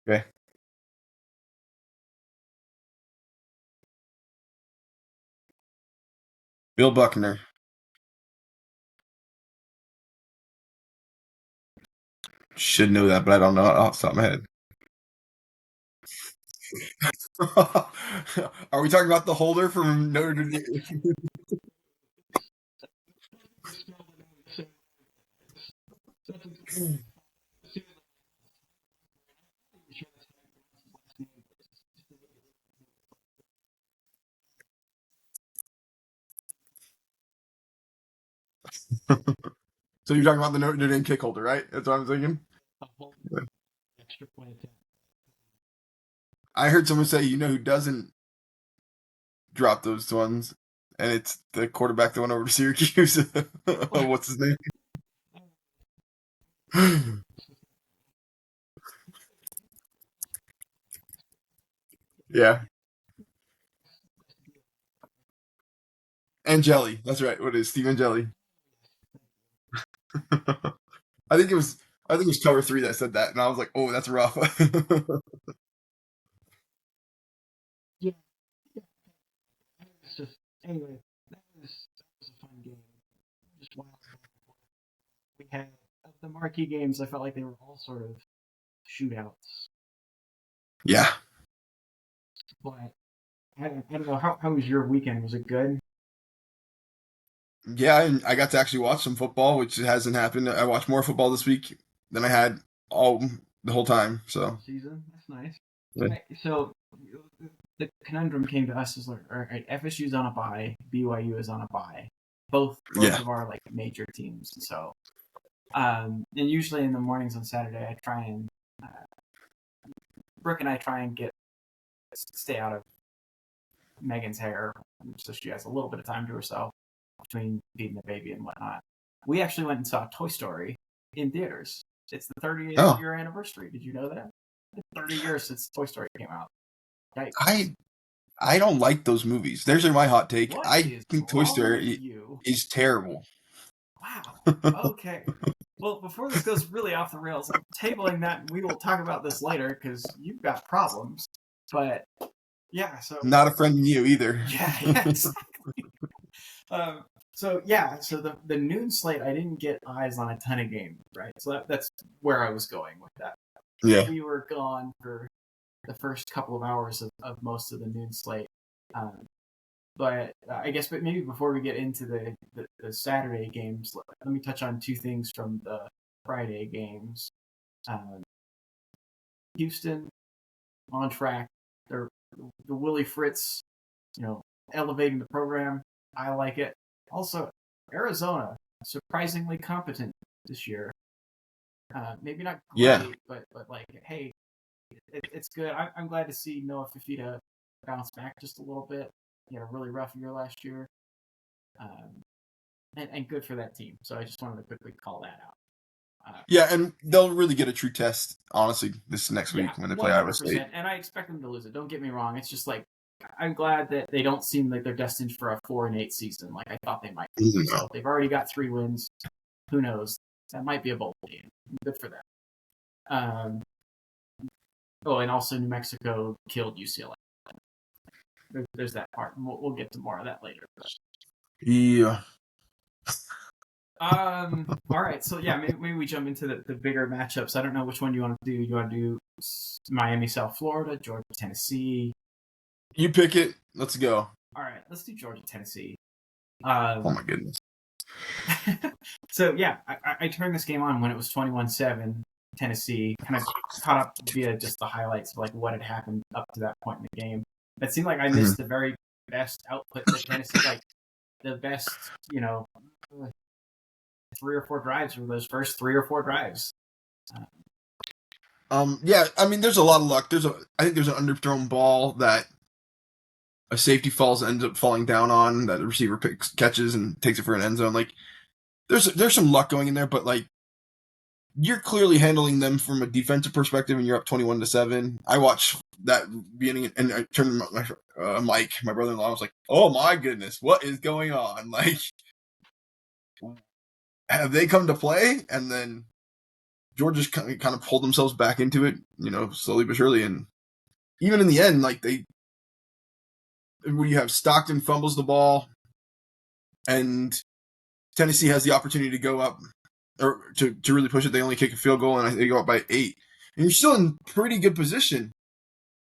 Okay. Bill Buckner. Should know that, but I don't know off the top of my head. Are we talking about the holder from Notre Dame? So you're talking about the Notre Dame kick holder, right? That's what I'm thinking. I heard someone say, who doesn't drop those ones, and it's the quarterback that went over to Syracuse. What's his name? Yeah, Angeli. That's right. What is Steve Angeli? I think it was. I think it was Cover Three that said that, and I was like, "Oh, that's rough." The marquee games, I felt like they were all sort of shootouts. Yeah. But I don't know. How was your weekend? Was it good? Yeah, I got to actually watch some football, which hasn't happened. I watched more football this week than I had all the whole time. So season, that's nice. yeah. So the conundrum came to us as like, all right, FSU's on a bye, BYU is on a bye, both of our like major teams. So, and usually in the mornings on Saturday, I try and Brooke and I try and stay out of Megan's hair, so she has a little bit of time to herself between feeding the baby and whatnot. We actually went and saw Toy Story in theaters. It's the 30th year anniversary. Did you know that? 30 years since Toy Story came out. Yikes. I don't like those movies. There's my hot take. I think Toy Story is terrible. Wow. Okay. Well, before this goes really off the rails, I'm tabling that. We will talk about this later because you've got problems. But yeah, so not a friend of you either. Yeah, exactly. So the noon slate, I didn't get eyes on a ton of games, right? So that's where I was going with that. Yeah. We were gone for the first couple of hours of most of the noon slate. But I guess, but maybe before we get into the Saturday games, let me touch on two things from the Friday games. Houston on track. They're the Willie Fritz, elevating the program. I like it. Also, Arizona surprisingly competent this year. Maybe not great, but like, hey, it's good. I'm glad to see Noah Fifita bounce back just a little bit. He had a really rough year last year, and good for that team. So I just wanted to quickly call that out. Yeah, and they'll really get a true test, honestly, this next week when they play Iowa State. And I expect them to lose it. Don't get me wrong. It's just like, I'm glad that they don't seem like they're destined for a 4-8 season like I thought they might be. Mm-hmm. So they've already got 3 wins. Who knows? That might be a bowl game. Good for them. And also New Mexico killed UCLA. There's that part. We'll get to more of that later. But. Yeah. All right. So yeah, maybe we jump into the bigger matchups. I don't know which one you want to do. You want to do Miami, South Florida, Georgia, Tennessee? You pick it. Let's go. All right. Let's do Georgia, Tennessee. Oh my goodness. So yeah, I turned this game on when it was 21-7. Tennessee kind of caught up via just the highlights of like what had happened up to that point in the game. It seemed like I missed the very best output that Tennessee, like the best, 3 or 4 drives from those first 3 or 4 drives. Yeah, I mean, there's a lot of luck. I think there's an underthrown ball that a safety ends up falling down on that the receiver catches and takes it for an end zone. Like, there's some luck going in there, but like, you're clearly handling them from a defensive perspective, and you're up 21-7. I watched that beginning, and I turned Mike, my brother-in-law, was like, "Oh my goodness, what is going on? Like, have they come to play?" And then Georgia kind of pulled themselves back into it, slowly but surely. And even in the end, like when you have Stockton fumbles the ball and Tennessee has the opportunity to go up or to really push it, they only kick a field goal and they go up by 8. And you're still in pretty good position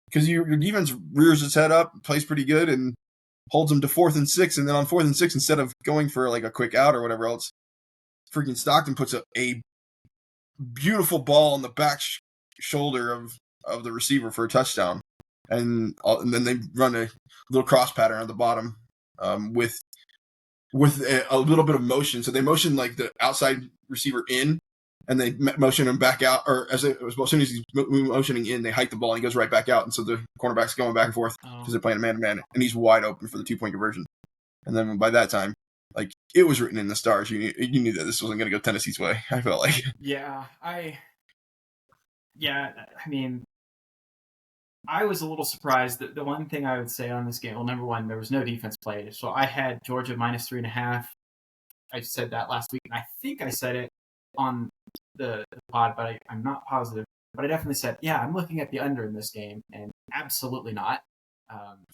because your defense rears its head up, plays pretty good, and holds them to 4th and 6. And then on 4th and 6, instead of going for like a quick out or whatever else, freaking Stockton puts a beautiful ball on the back shoulder of the receiver for a touchdown. And then they run a little cross pattern at the bottom with a little bit of motion. So they motion like the outside receiver in, and they motion him back out. Or as soon as he's motioning in, they hike the ball and he goes right back out. And so the cornerback's going back and forth because they're playing a man-to-man, and he's wide open for the 2-point conversion. And then by that time, like, it was written in the stars. You knew that this wasn't going to go Tennessee's way, I felt like. Yeah, I mean, I was a little surprised. That the one thing I would say on this game, well, number one, there was no defense played. So I had Georgia minus 3.5. I said that last week, and I think I said it on the pod, but I'm not positive. But I definitely said, yeah, I'm looking at the under in this game, and absolutely not.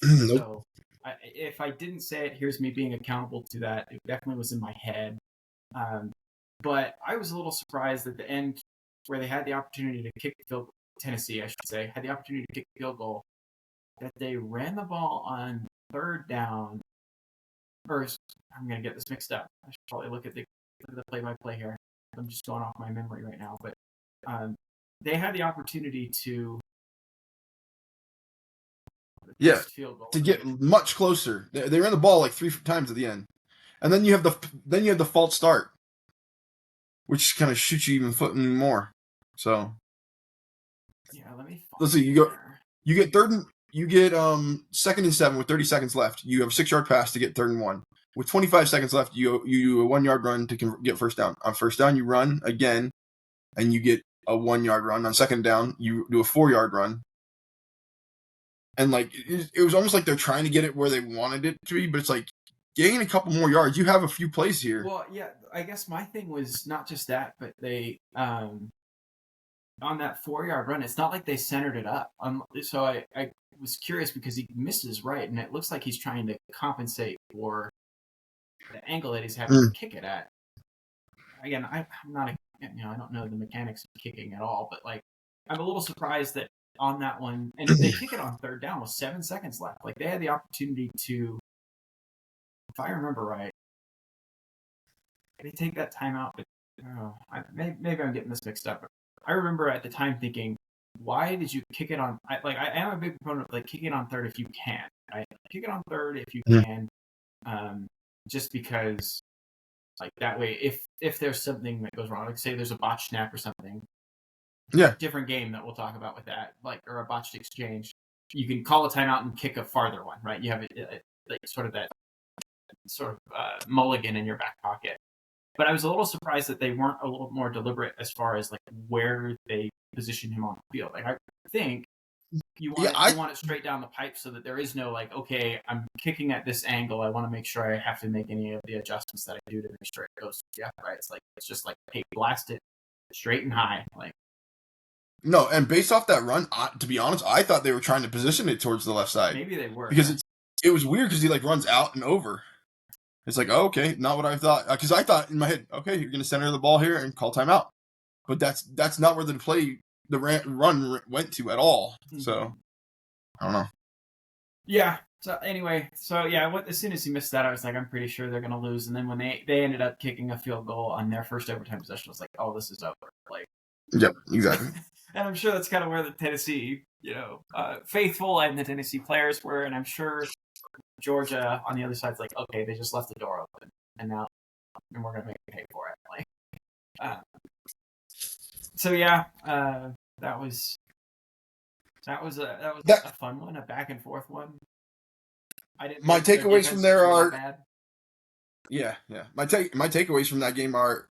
Nope. So if I didn't say it, here's me being accountable to that. It definitely was in my head. But I was a little surprised at the end where they had the opportunity to kick the field. Tennessee, I should say, had the opportunity to kick the field goal, that they ran the ball on 3rd down. First, I'm going to get this mixed up. I should probably look at the play-by-play here. I'm just going off my memory right now. But they had the opportunity to field goal to get much closer. They ran the ball like 3 times at the end. And then you have the false start, which kind of shoots you even more. So yeah, let's see. You get 2nd and 7 with 30 seconds left. You have a 6-yard pass to get 3rd and 1. With 25 seconds left, you do a 1-yard run to get first down. On first down, you run again, and you get a 1-yard run. On 2nd down, you do a 4-yard run. And like it was almost like they're trying to get it where they wanted it to be, but it's like gain a couple more yards. You have a few plays here. Well, yeah, I guess my thing was not just that, but they on that 4-yard run, it's not like they centered it up. So I was curious because he misses right, and it looks like he's trying to compensate for the angle that he's having to kick it at. Again, I'm not I don't know the mechanics of kicking at all, but like I'm a little surprised that on that one, and they kick it on 3rd down with 7 seconds left. Like they had the opportunity to, if I remember right, they take that timeout. But maybe I'm getting this mixed up. But I remember at the time thinking, why did you kick it on? I am a big proponent of like kicking it on 3rd if you can. Right? Kick it on 3rd if you can, just because like that way, if there's something that goes wrong, like say there's a botched snap or something. Yeah. Different game that we'll talk about with that, like, or a botched exchange. You can call a timeout and kick a farther one, right? You have like sort of that mulligan in your back pocket. But I was a little surprised that they weren't a little more deliberate as far as like where they position him on the field. Like I think you want it straight down the pipe so that there is no like, okay, I'm kicking at this angle. I want to make sure I have to make any of the adjustments that I do to make sure it goes right. It's just like, hey, blast it straight and high, like. No, and based off that run, to be honest, I thought they were trying to position it towards the left side. Maybe they were. Because it was weird because he like runs out and over. It's like, oh, okay, not what I thought. Because I thought in my head, okay, you're going to center the ball here and call timeout. But that's not where the run went to at all. Mm-hmm. So, I don't know. Yeah. So anyway, as soon as he missed that, I was like, I'm pretty sure they're going to lose. And then when they ended up kicking a field goal on their first overtime possession, I was like, oh, this is over. Like. Yep, exactly. And I'm sure that's kind of where the Tennessee, faithful and the Tennessee players were. And I'm sure Georgia on the other side's like, okay, they just left the door open, and now we're gonna make them pay for it. Like, that was a fun one, a back and forth one. My takeaways from there are bad. Yeah. My takeaways from that game are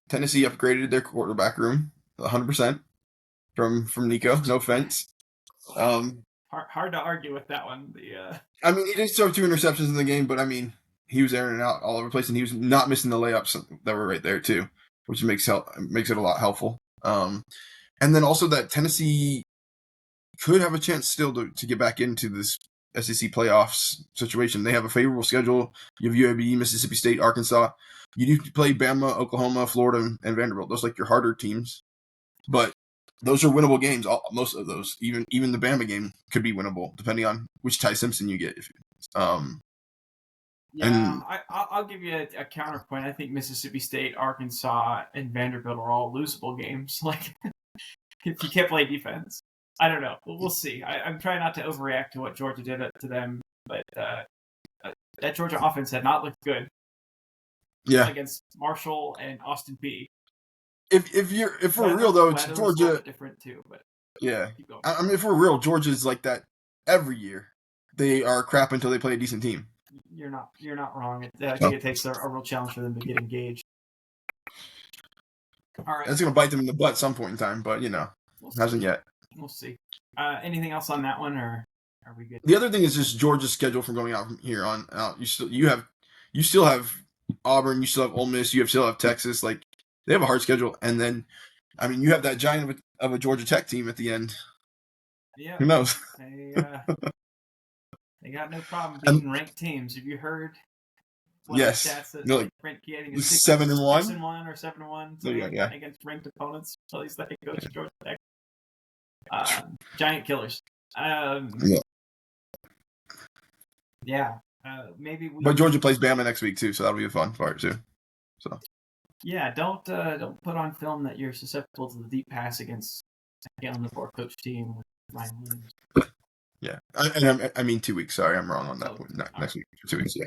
Tennessee upgraded their quarterback room 100% from Nico. No offense. Hard to argue with that one. I mean, he did throw 2 interceptions in the game, but I mean, he was airing it out all over the place, and he was not missing the layups that were right there too, which makes it a lot helpful. And then also that Tennessee could have a chance still to get back into this SEC playoffs situation. They have a favorable schedule. You have UAB, Mississippi State, Arkansas. You need to play Bama, Oklahoma, Florida, and Vanderbilt. Those are like your harder teams, but those are winnable games. Most of those, even the Bama game, could be winnable depending on which Ty Simpson you get. I'll give you a counterpoint. I think Mississippi State, Arkansas, and Vanderbilt are all losable games. Like, if you can't play defense, I don't know. We'll see. I'm trying not to overreact to what Georgia did to them, but that Georgia offense had not looked good. Yeah, against Marshall and Austin Peay. If we're real though, it's Georgia. Different too, but yeah. I mean, if we're real, Georgia's like that every year. They are crap until they play a decent team. You're not wrong. I think it takes a real challenge for them to get engaged. All right, that's gonna bite them in the butt at some point in time, but hasn't yet. We'll see. Anything else on that one, or are we good? The other thing is just Georgia's schedule from going out from here on out. You still have Auburn, you still have Ole Miss, you still have Texas. Like, they have a hard schedule, and then, I mean, you have that giant of a Georgia Tech team at the end. Yeah, who knows? They got no problem beating ranked teams. Have you heard? Yes, like ranked getting 7-1, 6-1 or 7-1 against ranked opponents. At least they go to Georgia Tech. Giant killers. Maybe. But Georgia plays Bama next week too, so that'll be a fun part too. So. Yeah, don't put on film that you're susceptible to the deep pass against on the poor coach team with Ryan Williams. Yeah, I mean 2 weeks. Sorry, I'm wrong on that point. Next week, 2 weeks. Yeah.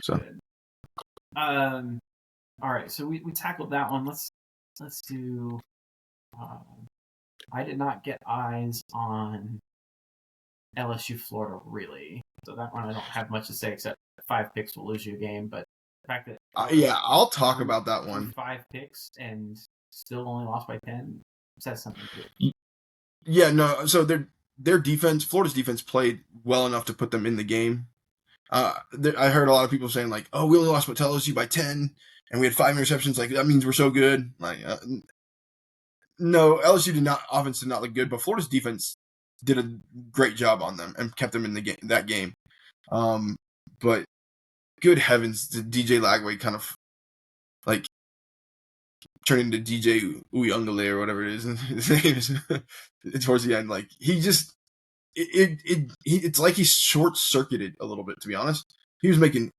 So. All right, so we tackled that one. Let's do. I did not get eyes on LSU Florida really, so that one I don't have much to say except 5 picks will lose you a game. But the fact that I'll talk about that one. 5 picks and still only lost by 10 says something to it. Yeah, no. So their defense, Florida's defense, played well enough to put them in the game. I heard a lot of people saying like, "Oh, we only lost to LSU by 10, and we had 5 interceptions. Like, that means we're so good." Like, no, LSU offense did not look good, but Florida's defense did a great job on them and kept them in that game. But good heavens, did DJ Lagway kind of like turn into DJ Uyungale or whatever it is? His name is towards the end. Like, he just it's like he short circuited a little bit. To be honest, he was making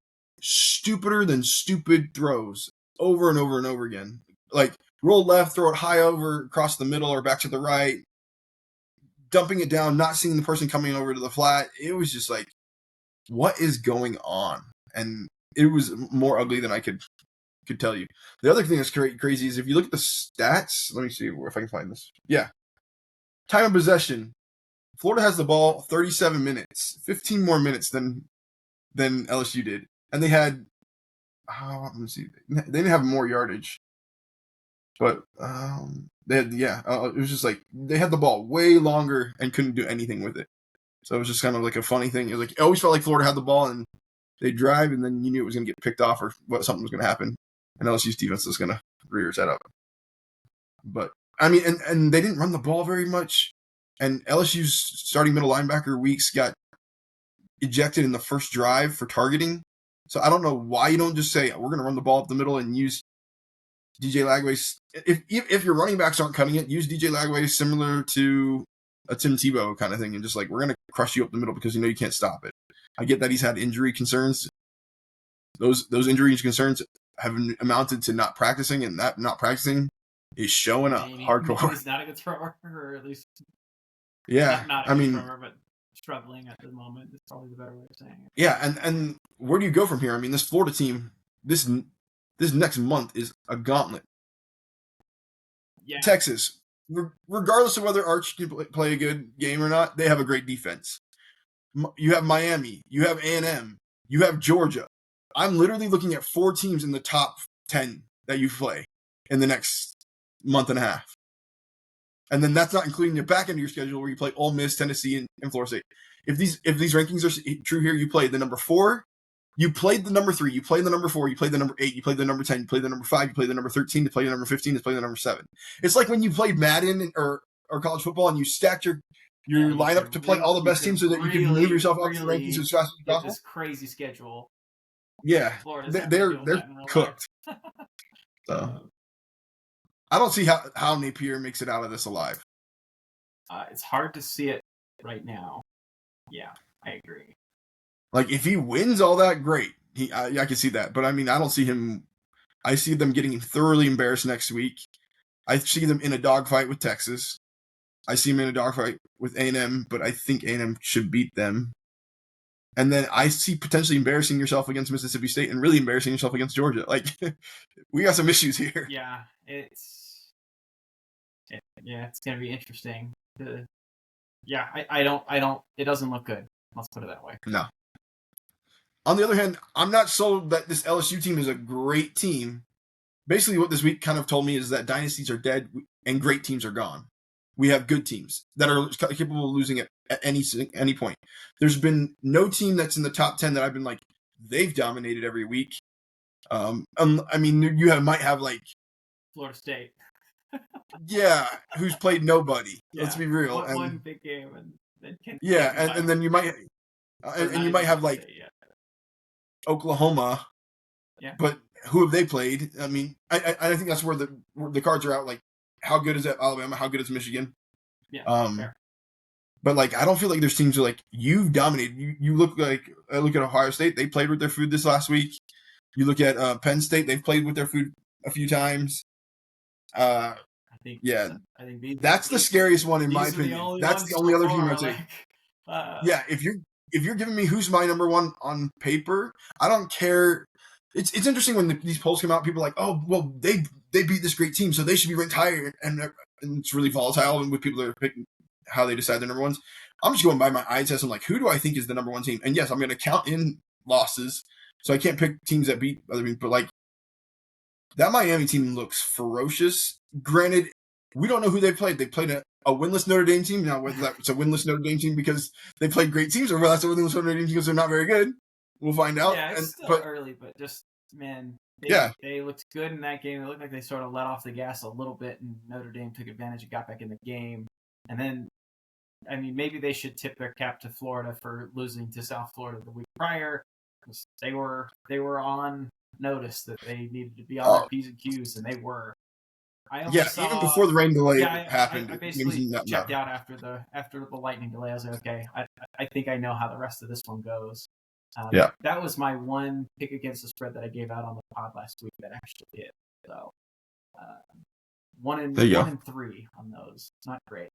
stupider than stupid throws over and over and over again. Like, roll left, throw it high over across the middle or back to the right, dumping it down, not seeing the person coming over to the flat. It was just like, what is going on? And it was more ugly than I could tell you. The other thing that's crazy is if you look at the stats, let me see if I can find this. Yeah. Time of possession. Florida has the ball 37 minutes, 15 more minutes than LSU did. And they had, let me see, they didn't have more yardage. But they had, it was just like they had the ball way longer and couldn't do anything with it. So it was just kind of like a funny thing. It was like, it always felt like Florida had the ball and they drive, and then you knew it was going to get picked off or something was going to happen, and LSU's defense was going to rear its head up. But I mean, and they didn't run the ball very much, and LSU's starting middle linebacker Weeks got ejected in the first drive for targeting. So I don't know why you don't just say we're going to run the ball up the middle and use DJ Lagway. If your running backs aren't cutting it, use DJ Lagway similar to a Tim Tebow kind of thing, and just like, we're going to crush you up the middle because you can't stop it. I get that he's had injury concerns. Those injury concerns have amounted to not practicing, and that not practicing is showing up hardcore. He's not a good thrower, or at least not a good thrower, but struggling at the moment is probably the better way of saying it. Yeah, and where do you go from here? I mean, this Florida team, this next month is a gauntlet. Yeah. Texas, regardless of whether Arch can play a good game or not, they have a great defense. You have Miami, you have A&M, you have Georgia. I'm literally looking at 4 teams in the top 10 that you play in the next month and a half. And then that's not including the back end of your schedule where you play Ole Miss, Tennessee, and Florida State. If these rankings are true here, you play the number 4, You played the number 3, you played the number 4, you played the number 8, you played the number 10, you played the number 5, you played the number 13, you played the number 15, you played the number 7. It's like when you played Madden or college football and you stacked your lineup to play all the best teams so that you can move yourself up the rankings as fast as get possible. this crazy schedule. Yeah, Florida's they're cooked. So I don't see how Napier makes it out of this alive. It's hard to see it right now. Yeah, I agree. Like if he wins all that, great. I can see that, but I mean, I don't see him. I see them getting thoroughly embarrassed next week. I see them in a dogfight with Texas. I see them in a dogfight with A&M, but I think A&M should beat them. And then I see potentially embarrassing yourself against Mississippi State and really embarrassing yourself against Georgia. Like, we got some issues here. Yeah, it's going to be interesting. I don't. It doesn't look good. Let's put it that way. No. On the other hand, I'm not sold that this LSU team is a great team. Basically, what this week kind of told me is that dynasties are dead and great teams are gone. We have good teams that are capable of losing at any point. There's been no team that's in the top 10 that I've been like, they've dominated every week. I mean, you might have like Florida State. Yeah, who's played nobody. Yeah. Let's be real. One big game and then and then you might and you might have like Oklahoma. Yeah. But who have they played? I mean, I think that's where the cards are out. Like, how good is that Alabama? How good is Michigan? Yeah. Fair. But like, I don't feel like there's teams who like you've dominated. You look like I look at Ohio State. They played with their food this last week. You look at Penn State. They've played with their food a few times. I think that's the scariest one in my opinion. That's the only other team I'd say. Yeah, if you're giving me who's my number one on paper, I don't care. It's interesting when these polls come out. People are like, oh well, they beat this great team, so they should be ranked higher, and it's really volatile. And with people that are picking how they decide their number ones, I'm just going by my eye test. I'm like, who do I think is the number one team? And yes, I'm going to count in losses, so I can't pick teams that beat other teams. But like that Miami team looks ferocious. Granted, we don't know who they played. They played a winless Notre Dame team. Now, whether that's a winless Notre Dame team because they played great teams or whether that's a winless Notre Dame team because they're not very good, we'll find out. Yeah, it's still early, but just, man, they looked good in that game. It looked like they sort of let off the gas a little bit, and Notre Dame took advantage and got back in the game. And then, I mean, maybe they should tip their cap to Florida for losing to South Florida the week prior, because they were on notice that they needed to be on their P's and Q's, and they were. Even before the rain delay happened. I basically checked out after the lightning delay. I was like, okay, I think I know how the rest of this one goes. That was my one pick against the spread that I gave out on the pod last week that actually hit. So 1 and 3 on those. It's not great.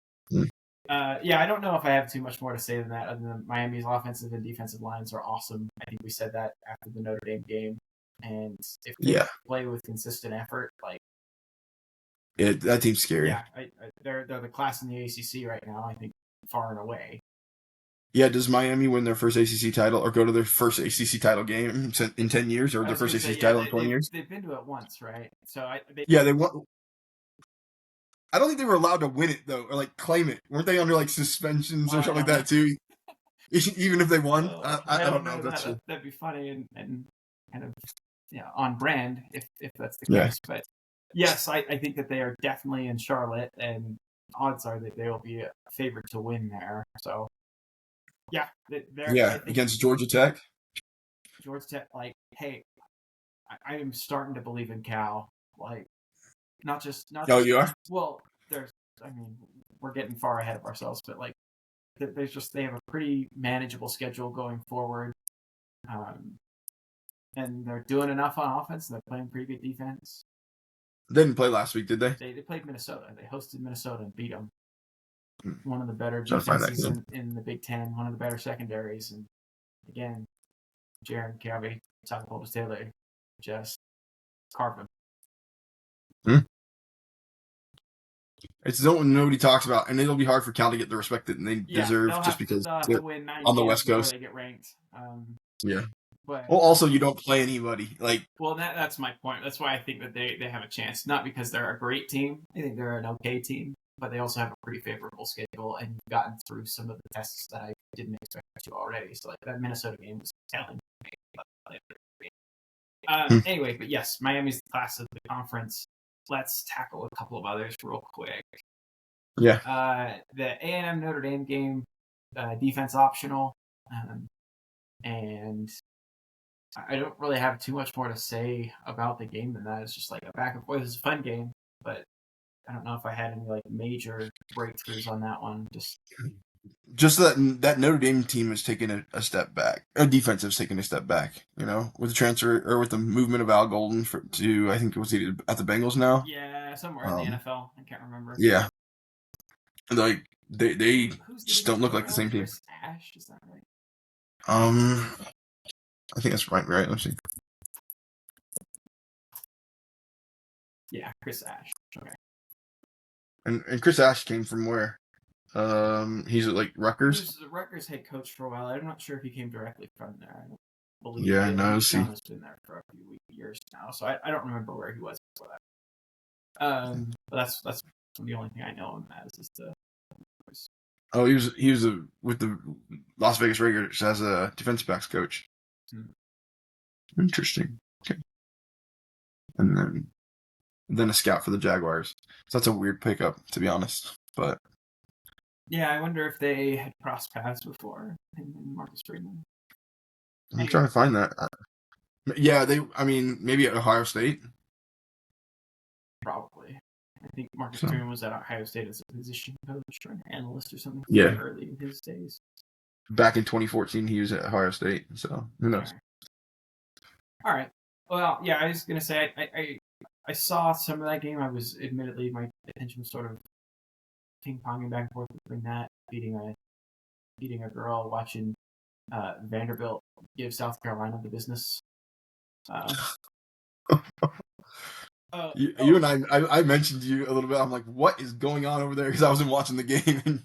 I don't know if I have too much more to say than that, other than Miami's offensive and defensive lines are awesome. I think we said that after the Notre Dame game. And if they play with consistent effort, like, that team's scary. Yeah, they're the class in the ACC right now, I think, far and away. Yeah, does Miami win their first ACC title or go to their first ACC title game in 10 years or their first ACC title in 20 years? They've been to it once, right? So they won. I don't think they were allowed to win it, though, or like claim it. Weren't they under like suspensions or something like that, too? Even if they won? I don't know. That'd be funny and kind of on brand if that's the case. But yes, I think that they are definitely in Charlotte, and odds are that they will be a favorite to win there. So, against Georgia Tech. Georgia Tech, like, hey, I am starting to believe in Cal. Like, not just. You are? Well, we're getting far ahead of ourselves, but like, they have a pretty manageable schedule going forward. And they're doing enough on offense, and they're playing pretty good defense. They didn't play last week, did they? They played Minnesota. They hosted Minnesota and beat them. One of the better defenses in the Big Ten, one of the better secondaries. And again, Jaron Cavey, Taco Taylor, just carve him. It's something nobody talks about, and it'll be hard for Cal to get the respect that they deserve just because they're on the West Coast. They get ranked. But also you don't play anybody. That's my point. That's why I think that they have a chance. Not because they're a great team. I think they're an okay team, but they also have a pretty favorable schedule and gotten through some of the tests that I didn't expect to already. So like that Minnesota game was telling me. later. Anyway, but yes, Miami's the class of the conference. Let's tackle a couple of others real quick. Yeah. The A&M Notre Dame game, defense optional, and I don't really have too much more to say about the game than that. It's just like a back and forth. It's a fun game, but I don't know if I had any like major breakthroughs on that one. Just that Notre Dame team has taken a step back. Our defense has taken a step back, with the transfer or with the movement of Al Golden to I think it was at the Bengals now. Yeah, somewhere in the NFL. I can't remember. Yeah, like they Who's just don't look like the same team. Chris Ash, is that right? I think that's right. Let's see. Yeah, Chris Ash. Okay. And Chris Ash came from where? He's at like Rutgers. He was the Rutgers head coach for a while. I'm not sure if he came directly from there. I don't believe. Yeah, he no. His son has been there for a few years now, so I don't remember where he was before that. But that's the only thing I know him as is the. Oh, he was with the Las Vegas Raiders as a defensive backs coach. Interesting. Okay. And then a scout for the Jaguars. So that's a weird pickup, to be honest. But yeah, I wonder if they had crossed paths before in Marcus Freeman. I'm trying to find that. Yeah, maybe at Ohio State. Probably. I think Marcus Freeman was at Ohio State as a position coach or an analyst or something. Yeah. Early in his days. Back in 2014, he was at Ohio State. So who knows? All right. Well, yeah, I was gonna say I saw some of that game. I was admittedly my attention was sort of ping ponging back and forth between that beating a girl, watching Vanderbilt give South Carolina the business. You and I mentioned you a little bit. I'm like, what is going on over there? Because I wasn't watching the game.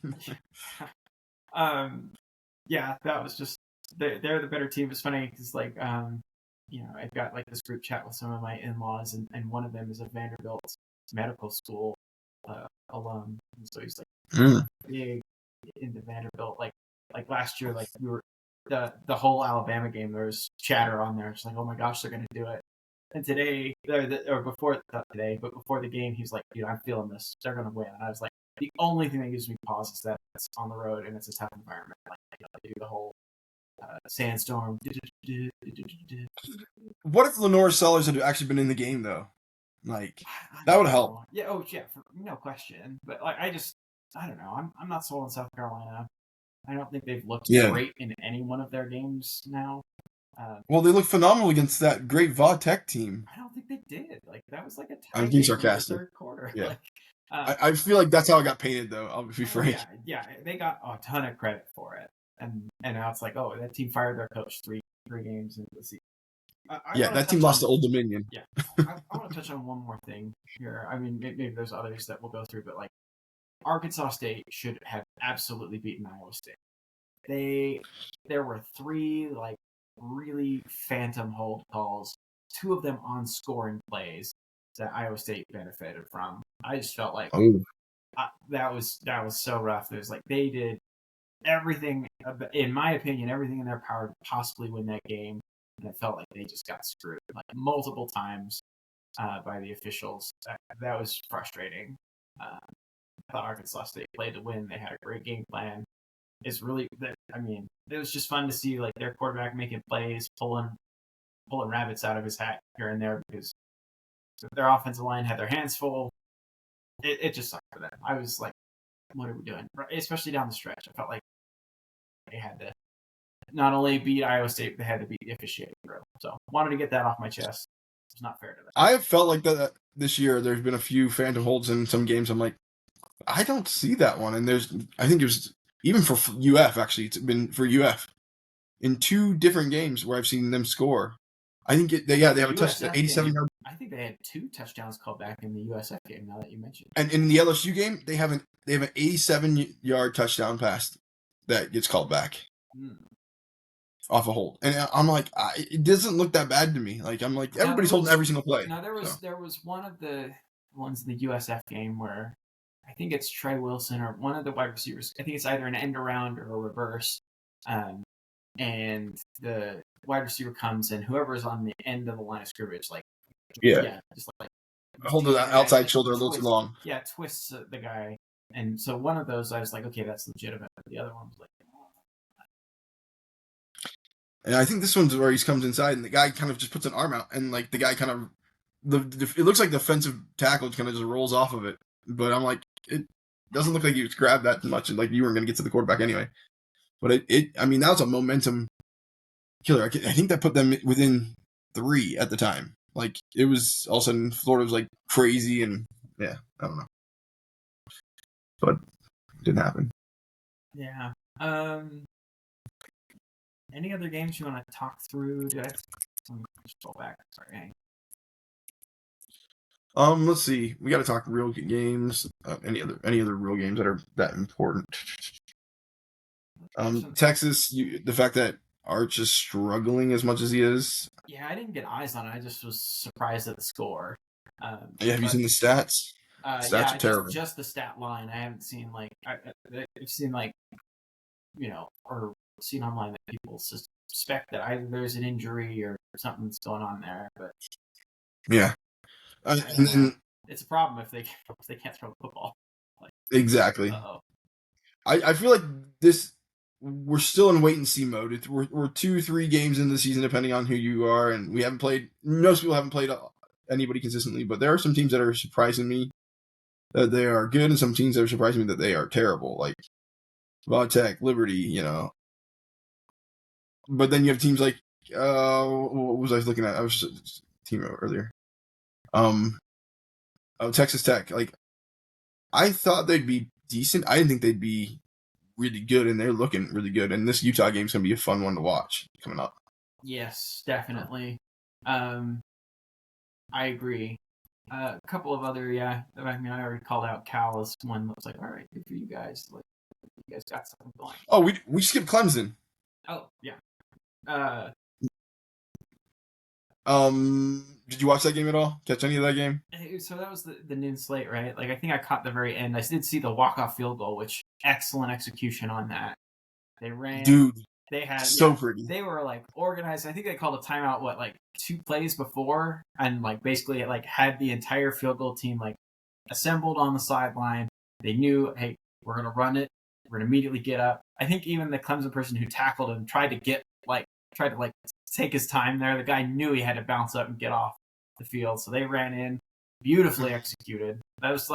Yeah, that was just they're the better team. It's funny because I've got like this group chat with some of my in-laws, and one of them is a Vanderbilt medical school alum, and so he's like big into Vanderbilt. Like last year, like we were the whole Alabama game. There was chatter on there. It's like, oh my gosh, they're gonna do it. And today, or before, not today, but before the game, he was like, dude, I'm feeling this. They're gonna win. And I was like, the only thing that gives me pause is that it's on the road and it's a tough environment. Like they do the whole sandstorm. What if Lenore Sellers had actually been in the game though? Like that would help. Yeah. Oh yeah. No question. But like, I don't know. I'm not sold on South Carolina. I don't think they've looked great in any one of their games now. Well, they looked phenomenal against that great Va Tech team. I don't think they did. Like that was like a tie I'm being sarcastic. In the third quarter. Yeah. I feel like that's how it got painted, though. I'll be frank. Yeah, they got a ton of credit for it, and now it's like, oh, that team fired their coach three games into the season. That team lost to Old Dominion. Yeah, I want to touch on one more thing here. I mean, maybe there's others that we'll go through, but like Arkansas State should have absolutely beaten Iowa State. There were 3 like really phantom hold calls, 2 of them on scoring plays that Iowa State benefited from. I just felt like that was so rough. There's like they did everything, in my opinion, everything in their power to possibly win that game, and it felt like they just got screwed like multiple times by the officials. That was frustrating. I thought Arkansas State played to win. They had a great game plan. It's really, I mean, it was just fun to see like their quarterback making plays, pulling rabbits out of his hat here and there because their offensive line had their hands full. It just sucked for them. I was like, what are we doing? Especially down the stretch. I felt like they had to not only beat Iowa State, but they had to beat the officiating crew. So wanted to get that off my chest. It's not fair to them. I have felt like that this year. There's been a few phantom holds in some games. I'm like, I don't see that one. And I think it was even for UF, actually. It's been for UF in 2 different games where I've seen them score. I think they have a touchdown, 87-yard. I think they had 2 touchdowns called back in the USF game. Now that you mentioned, and in the LSU game, they have an 87-yard touchdown pass that gets called back off a hold, and I'm like, it doesn't look that bad to me. Like I'm like, everybody's holding every single play. Now there was one of the ones in the USF game where I think it's Trey Wilson or one of the wide receivers. I think it's either an end around or a reverse. And the wide receiver comes and whoever's on the end of the line of scrimmage, like just like hold the guy, outside like, shoulder a little too long. Yeah, twists the guy. And so one of those, I was like, okay, that's legitimate. But the other one was like, and I think this one's where he comes inside and the guy kind of just puts an arm out and like the guy kind of it looks like the defensive tackle kind of just rolls off of it. But I'm like, it doesn't look like you grabbed that much, and like you weren't going to get to the quarterback anyway. But I mean, that was a momentum killer. I think that put them within 3 at the time. Like it was all of a sudden Florida was like crazy, and yeah, I don't know, but it didn't happen. Yeah. Any other games you want to talk through? Let me just go back. Sorry. Let's see. We got to talk real games. Any other real games that are that important? Texas. The fact that Arch is struggling as much as he is. Yeah, I didn't get eyes on it. I just was surprised at the score. Have you seen the stats? Stats are terrible. Just the stat line. I haven't seen I've seen or seen online that people suspect that either there's an injury or something's going on there. But yeah. And then it's a problem if they can't throw the football. Exactly. I feel like we're still in wait and see mode. We're 2-3 games into the season, depending on who you are, and we haven't played. Most people haven't played anybody consistently, but there are some teams that are surprising me that they are good, and some teams that are surprising me that they are terrible, like Tech, Liberty, But then you have teams like what was I looking at? I was just team earlier. Texas Tech. Like, I thought they'd be decent. I didn't think they'd be really good, and they're looking really good. And this Utah game's gonna be a fun one to watch coming up. Yes, definitely. I agree. A couple of other, I already called out Cal as one that was like, all right, good for you guys. Like, you guys got something going. Oh, we skipped Clemson. Oh, yeah. Did you watch that game at all? Catch any of that game? So that was the noon slate, right? Like, I think I caught the very end. I did see the walk-off field goal, which excellent execution on that. They ran. Dude, they had so pretty. They were like organized. I think they called a timeout, 2 plays before, and basically it had the entire field goal team assembled on the sideline. They knew, hey, we're gonna run it. We're gonna immediately get up. I think even the Clemson person who tackled him tried to take his time there. The guy knew he had to bounce up and get off the field, so they ran in, beautifully executed. That was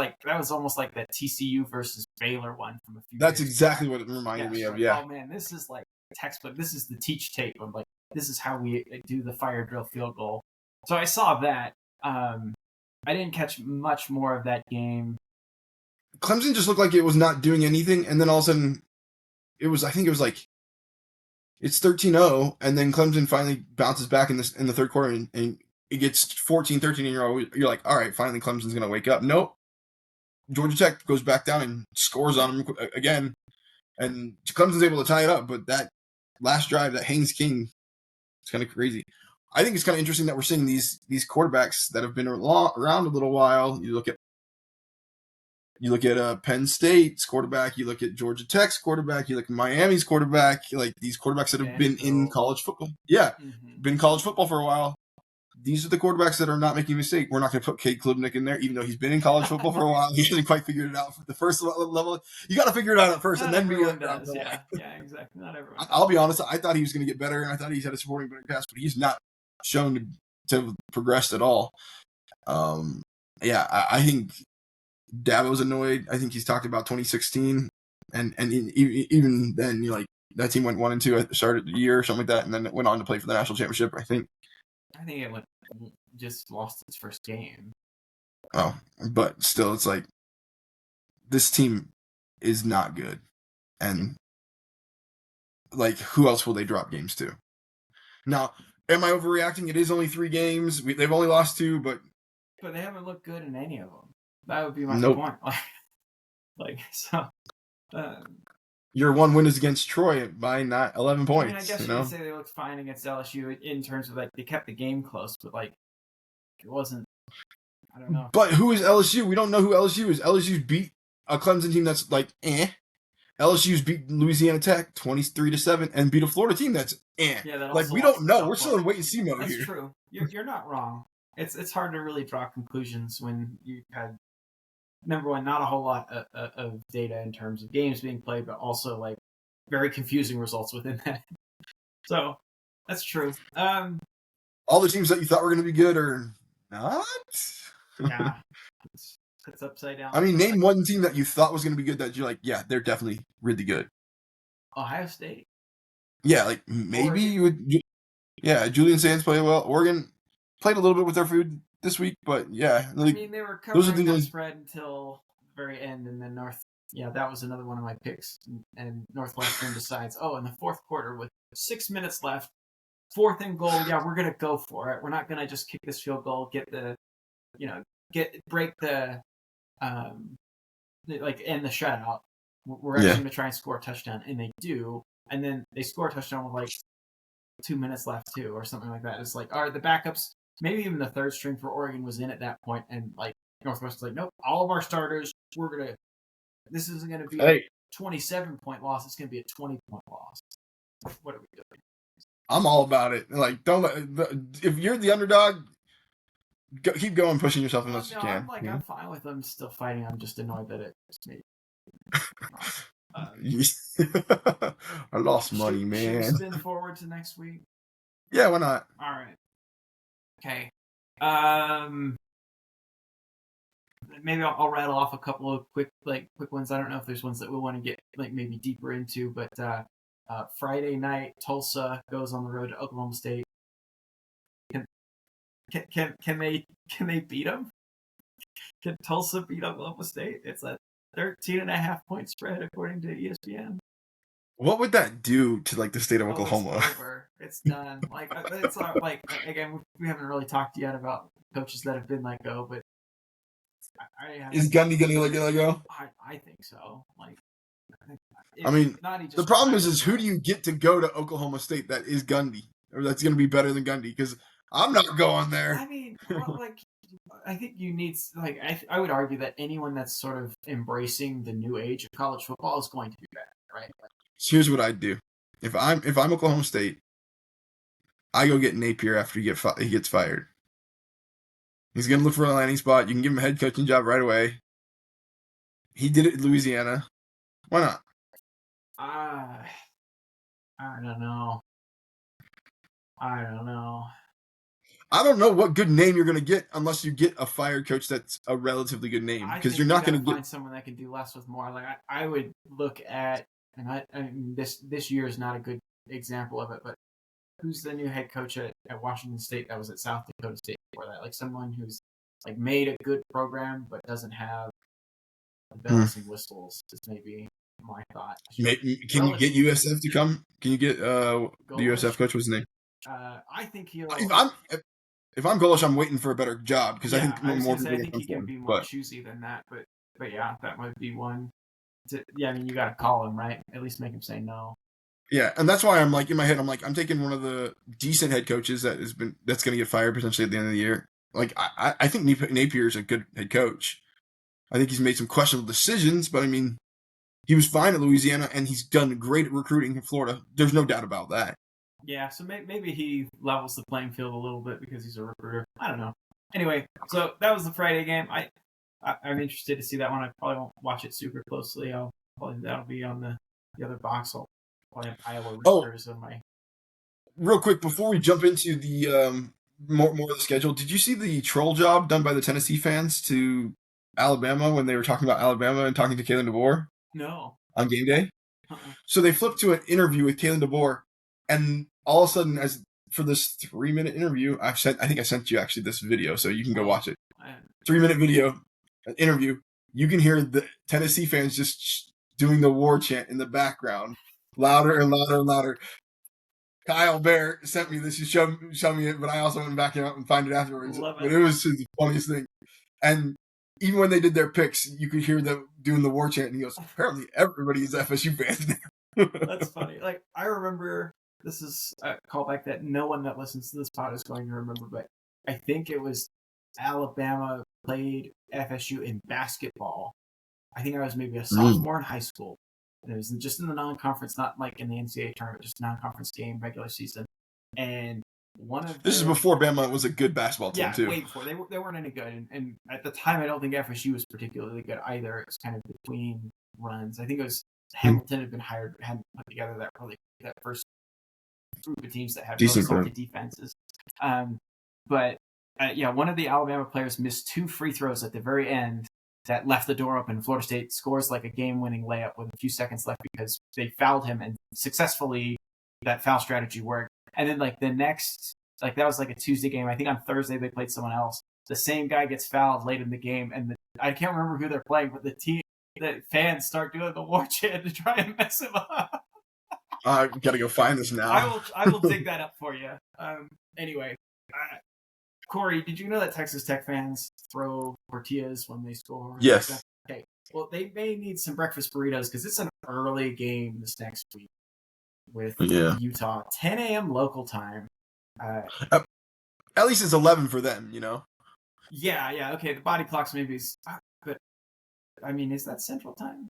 almost like that TCU versus Baylor one from a few. That's exactly what it reminded me of. Yeah. Oh man, this is textbook. This is the teach tape of this is how we do the fire drill field goal. So I saw that. I didn't catch much more of that game. Clemson just looked like it was not doing anything, and then all of a sudden, I think it was it's 13-0, and then Clemson finally bounces back in the third quarter, and it gets 14-13 in a row. You're like, all right, finally Clemson's going to wake up. Nope. Georgia Tech goes back down and scores on them again, and Clemson's able to tie it up, but that last drive, that Haynes King, it's kind of crazy. I think it's kind of interesting that we're seeing these quarterbacks that have been around a little while. You look at Penn State's quarterback. You look at Georgia Tech's quarterback. You look at Miami's quarterback. Like these quarterbacks that have been in college football. Yeah, been in college football for a while. These are the quarterbacks that are not making a mistake. We're not going to put Cade Klubnik in there, even though he's been in college football for a while. He hasn't quite figured it out for the first level. You got to figure it out at first, not and then everyone does. Yeah, exactly. Not everyone. I'll be honest. I thought he was going to get better, and I thought he's had a supporting cast, but he's not shown to have progressed at all. I think Dabo's annoyed. I think he's talked about 2016, and even then, that team went 1-2 at the start of the year or something like that, and then it went on to play for the national championship. I think it just lost its first game. Oh, but still, it's this team is not good, and who else will they drop games to? Now, am I overreacting? It is only 3 games. They've only lost 2, but they haven't looked good in any of them. That would be my point. Your one win is against Troy by not 11 points. I guess you could say they looked fine against LSU in terms of they kept the game close, but it wasn't. I don't know. But who is LSU? We don't know who LSU is. LSU beat a Clemson team that's eh. LSU's beat Louisiana Tech 23-7 and beat a Florida team that's Yeah, that like also we lost don't to know. We're South still in Florida. wait and see mode That's here. true. You're not wrong. It's hard to really draw conclusions when you had, number one, not a whole lot of data in terms of games being played, but also like very confusing results within that. So that's true. All the teams that you thought were going to be good are not. Yeah, it's upside down. I mean, name one team that you thought was going to be good that you're like, yeah, they're definitely really good. Ohio State. Yeah, like maybe Oregon. you would. Yeah, Julian Sands played well. Oregon played a little bit with their food this week, but yeah, like, I mean, they were those are covering the that only. spread until the very end, and then Yeah, that was another one of my picks. And Northwestern decides, oh, in the fourth quarter with 6 minutes left, 4th and goal. Yeah, we're gonna go for it. We're not gonna just kick this field goal, break the end the shutout. We're actually gonna try and score a touchdown, and they do. And then they score a touchdown with like 2 minutes left too, or something like that. It's like, all right, the backups, maybe even the third string for Oregon was in at that point, and like Northwestern's like, nope, all of our starters, this isn't gonna be a 27-point loss. It's gonna be a 20-point loss. What are we doing? I'm all about it. Like, don't if you're the underdog, keep going, pushing yourself as much as you can. I'm fine with them still fighting. I'm just annoyed that it's me. I lost money, man. Should we spin forward to next week? Yeah, why not? All right. Okay. Maybe I'll rattle off a couple of quick ones. I don't know if there's ones that we want to get like maybe deeper into, but Friday night, Tulsa goes on the road to Oklahoma State. Can they beat them? Can Tulsa beat Oklahoma State? It's a 13.5-point spread according to ESPN. What would that do to like the state of Oklahoma? It's over. It's done. Like it's like again, we haven't really talked yet about coaches that have been let go, but is Gundy gonna let go? I think so. Like, I mean, the problem is who do you get to go to Oklahoma State that is Gundy or that's going to be better than Gundy? Because I'm not going there. I mean, I think you need I would argue that anyone that's sort of embracing the new age of college football is going to be better, right? So here's what I'd do: if I'm Oklahoma State, I go get Napier after he gets fired. He's going to look for a landing spot. You can give him a head coaching job right away. He did it in Louisiana. Why not? I don't know. I don't know what good name you're going to get unless you get a fired coach that's a relatively good name, because you're not going to find someone that can do less with more. Like I would look at, and I mean, this year is not a good example of it, but who's the new head coach at Washington State that was at South Dakota State before that? Like someone who's like made a good program but doesn't have the bells and whistles is maybe my thought. Can you get USF to come? Can you get the USF coach? What's his name? I think he'll. If I'm Golish, I'm waiting for a better job because I think more people. I think he can be more choosy than that, but yeah, that might be one. I mean, you got to call him, right? At least make him say no. Yeah, and that's why I'm like in my head, I'm taking one of the decent head coaches that's going to get fired potentially at the end of the year. Like I think Napier is a good head coach. I think he's made some questionable decisions, but I mean, he was fine at Louisiana and he's done great at recruiting in Florida. There's no doubt about that. Yeah, so maybe he levels the playing field a little bit because he's a recruiter. I don't know. Anyway, so that was the Friday game. I'm interested to see that one. I probably won't watch it super closely. That'll be on the other box. I'll probably have Iowa Reapers on my. Real quick before we jump into the more of the schedule, did you see the troll job done by the Tennessee fans to Alabama when they were talking about Alabama and talking to Kalen DeBoer? No. On game day. So they flipped to an interview with Kalen DeBoer, and all of a sudden, as for this 3-minute interview, I think I sent you actually this video, so you can go watch it. 3-minute video interview. You can hear the Tennessee fans just doing the war chant in the background, louder and louder and louder. Kyle Bear sent me this to show me it, but I also went back and find it afterwards. But it was the funniest thing. And even when they did their picks, you could hear them doing the war chant, and he goes, apparently everybody is FSU fans now. That's funny. Like, I remember, this is a callback that no one that listens to this pod is going to remember, but I think it was Alabama played FSU in basketball. I think I was maybe a sophomore in high school. It was just in the non-conference, not like in the NCAA tournament, just non-conference game, regular season. And one of This is before Bama was a good basketball team too. way before they weren't any good. And at the time, I don't think FSU was particularly good either. It was kind of between runs. I think it was Hamilton had been hired, hadn't put together that first group of teams that had really solid defenses. But one of the Alabama players missed 2 free throws at the very end that left the door open. Florida State scores like a game-winning layup with a few seconds left because they fouled him, and successfully that foul strategy worked. And then like the next, like that was like a Tuesday game. I think on Thursday they played someone else. The same guy gets fouled late in the game, and I can't remember who they're playing, but the fans start doing the war chant to try and mess him up. I've got to go find this now. I will dig that up for you. Anyway, Cory, did you know that Texas Tech fans throw tortillas when they score? Yes. Okay. Well, they may need some breakfast burritos because it's an early game this next week with Utah, 10 a.m. local time. At least it's 11 for them, you know? Yeah. Okay, the body clocks maybe is... But, I mean, is that Central Time?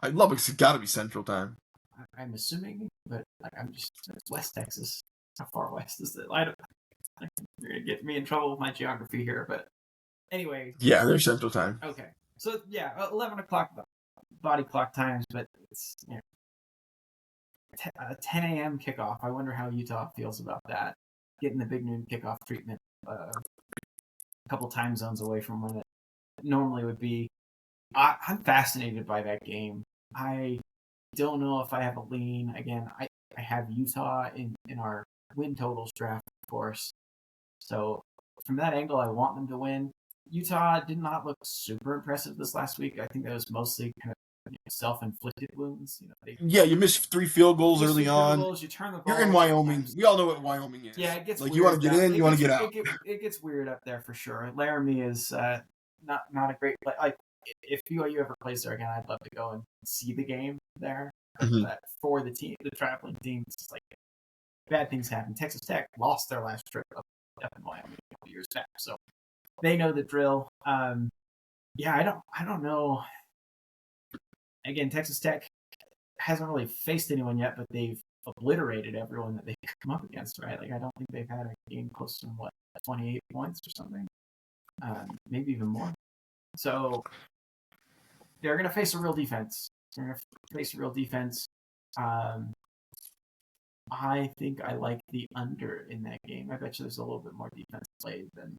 Lubbock's got to be Central Time. I'm assuming, but I'm just... It's West Texas. How far west is it? You're going to get me in trouble with my geography here, but anyway. Yeah, they're Central Time. Okay. So, 11 o'clock body clock times, but it's 10 a.m. kickoff. I wonder how Utah feels about that. Getting the big noon kickoff treatment a couple time zones away from when it normally would be. I'm fascinated by that game. I don't know if I have a lean. Again, I have Utah in our win totals draft, of course. So from that angle, I want them to win. Utah did not look super impressive this last week. I think that was mostly kind of self-inflicted wounds. You missed 3 field goals early on. You turn the ball. You're in Wyoming. We all know what Wyoming is. Yeah, it gets like weird. You want to get in, you want to get out. It gets weird up there for sure. Laramie is not a great play. Like if BYU ever plays there again, I'd love to go and see the game there. But for the traveling team, it's just like bad things happen. Texas Tech lost their last trip up in Wyoming a couple years back, so they know the drill. I don't know. Again, Texas Tech hasn't really faced anyone yet, but they've obliterated everyone that they come up against, right? Like I don't think they've had a game close to 28 points or something, maybe even more. So they're going to face a real defense. I think I like the under in that game. I bet you there's a little bit more defense played than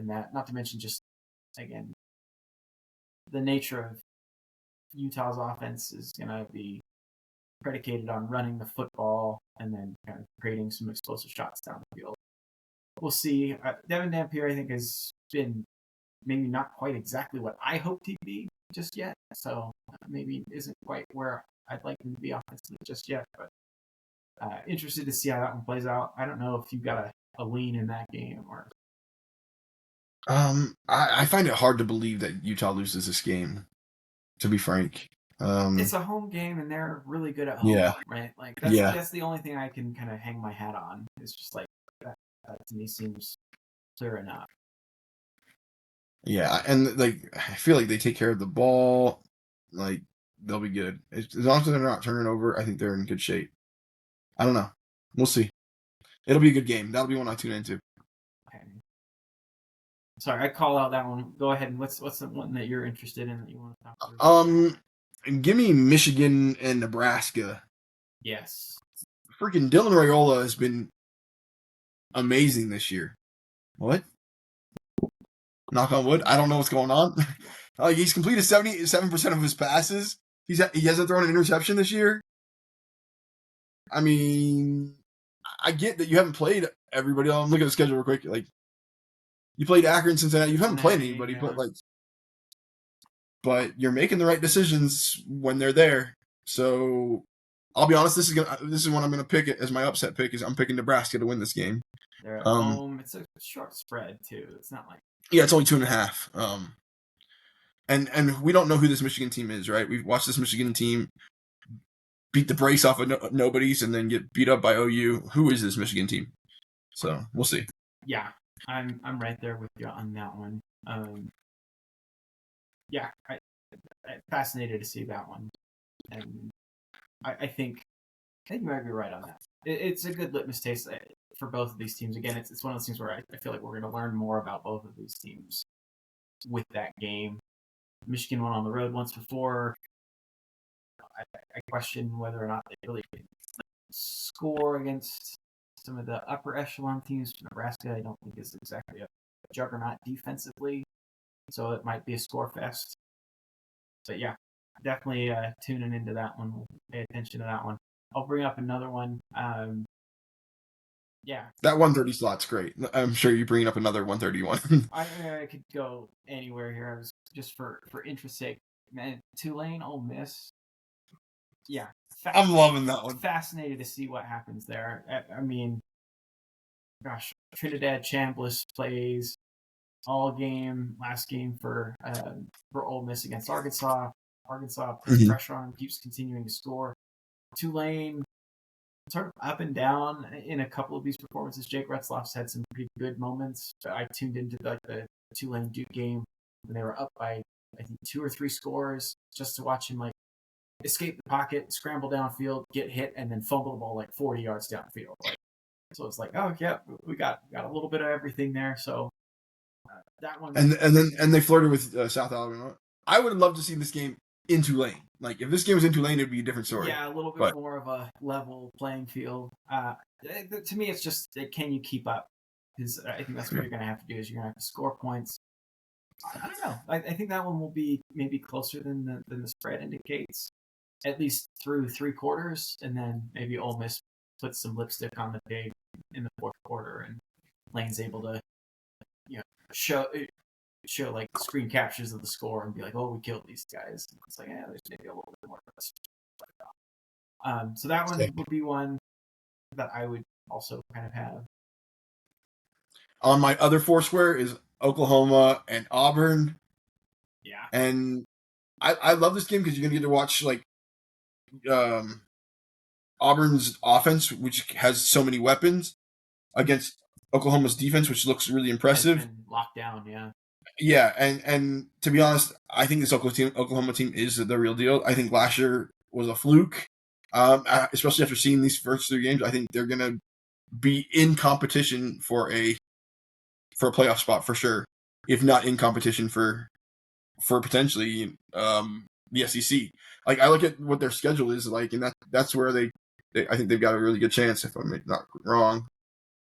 that. Not to mention just, again, the nature of Utah's offense is going to be predicated on running the football and then kind of creating some explosive shots down the field. We'll see. Devin Dampier, I think, has been maybe not quite exactly what I hoped he'd be just yet. So maybe isn't quite where I'd like him to be offensively just yet. But interested to see how that one plays out. I don't know if you've got a lean in that game or. I find it hard to believe that Utah loses this game, to be frank. It's a home game, and they're really good at home, right? Like that's the only thing I can kind of hang my hat on. It's just like that to me seems clear enough. Yeah, and like I feel like they take care of the ball, like they'll be good as long as they're not turning over. I think they're in good shape. I don't know. We'll see. It'll be a good game. That'll be one I tune into. Okay. Sorry, I call out that one. Go ahead. And what's the one that you're interested in that you want to talk about? Give me Michigan and Nebraska. Yes. Freaking Dylan Raiola has been amazing this year. What? Knock on wood. I don't know what's going on. He's completed 77% of his passes. He hasn't thrown an interception this year. I mean, I get that you haven't played everybody. I'm looking at the schedule real quick. Like, you played Akron, Cincinnati. You haven't played anybody, but you're making the right decisions when they're there. So, I'll be honest. This is one I'm gonna pick as my upset pick. Is I'm picking Nebraska to win this game. They're at home. It's a short spread too. It's not like it's only 2.5. And we don't know who this Michigan team is, right? We've watched this Michigan team beat the brace off of nobodies and then get beat up by OU. Who is this Michigan team? So we'll see. Yeah, I'm right there with you on that one. fascinated to see that one, and I think you might be right on that. It's a good litmus test for both of these teams. Again, it's one of those things where I feel like we're going to learn more about both of these teams with that game. Michigan went on the road once before. I question whether or not they really can score against some of the upper echelon teams. Nebraska, I don't think is exactly a juggernaut defensively, so it might be a score fest. But yeah, definitely tuning into that one. We'll pay attention to that one. I'll bring up another one. Yeah, That 130 slot's great. I'm sure you bring up another 131. I could go anywhere here. I was just for interest's sake. Man, Tulane, Ole Miss. Yeah, I'm loving that one. Fascinated to see what happens there. I mean, gosh, Trinidad Chambliss plays all game, last game for Ole Miss against Arkansas. Arkansas puts pressure on him, keeps continuing to score. Tulane, sort of up and down in a couple of these performances. Jake Retzloff's had some pretty good moments. I tuned into the Tulane Duke game when they were up by, I think, 2 or 3 scores just to watch him like escape the pocket, scramble downfield, get hit, and then fumble the ball like 40 yards downfield. Like, so it's like, oh yeah, we got a little bit of everything there. So that one, and they flirted with South Alabama. I would have loved to see this game in Tulane. Like if this game was in Tulane, it'd be a different story. Yeah, a little bit more of a level playing field. To me, it's just can you keep up? Because I think that's what you're going to have to do. Is you're going to have to score points. I don't know. I think that one will be maybe closer than the spread indicates, at least through 3 quarters, and then maybe Ole Miss puts some lipstick on the pig in the 4th quarter, and Lane's able to, show like screen captures of the score and be like, "Oh, we killed these guys." And it's like, there's maybe a little bit more of this. So that one would be one that I would also kind of have. On my other Foursquare is Oklahoma and Auburn. Yeah, and I love this game because you're gonna get to watch like Auburn's offense, which has so many weapons, against Oklahoma's defense, which looks really impressive. Locked down, yeah. Yeah, and to be honest, I think this Oklahoma team is the real deal. I think last year was a fluke, especially after seeing these first 3 games. I think they're going to be in competition for a playoff spot for sure, if not in competition for potentially the SEC. Like I look at what their schedule is like, and that's where they I think they've got a really good chance. If I'm not wrong.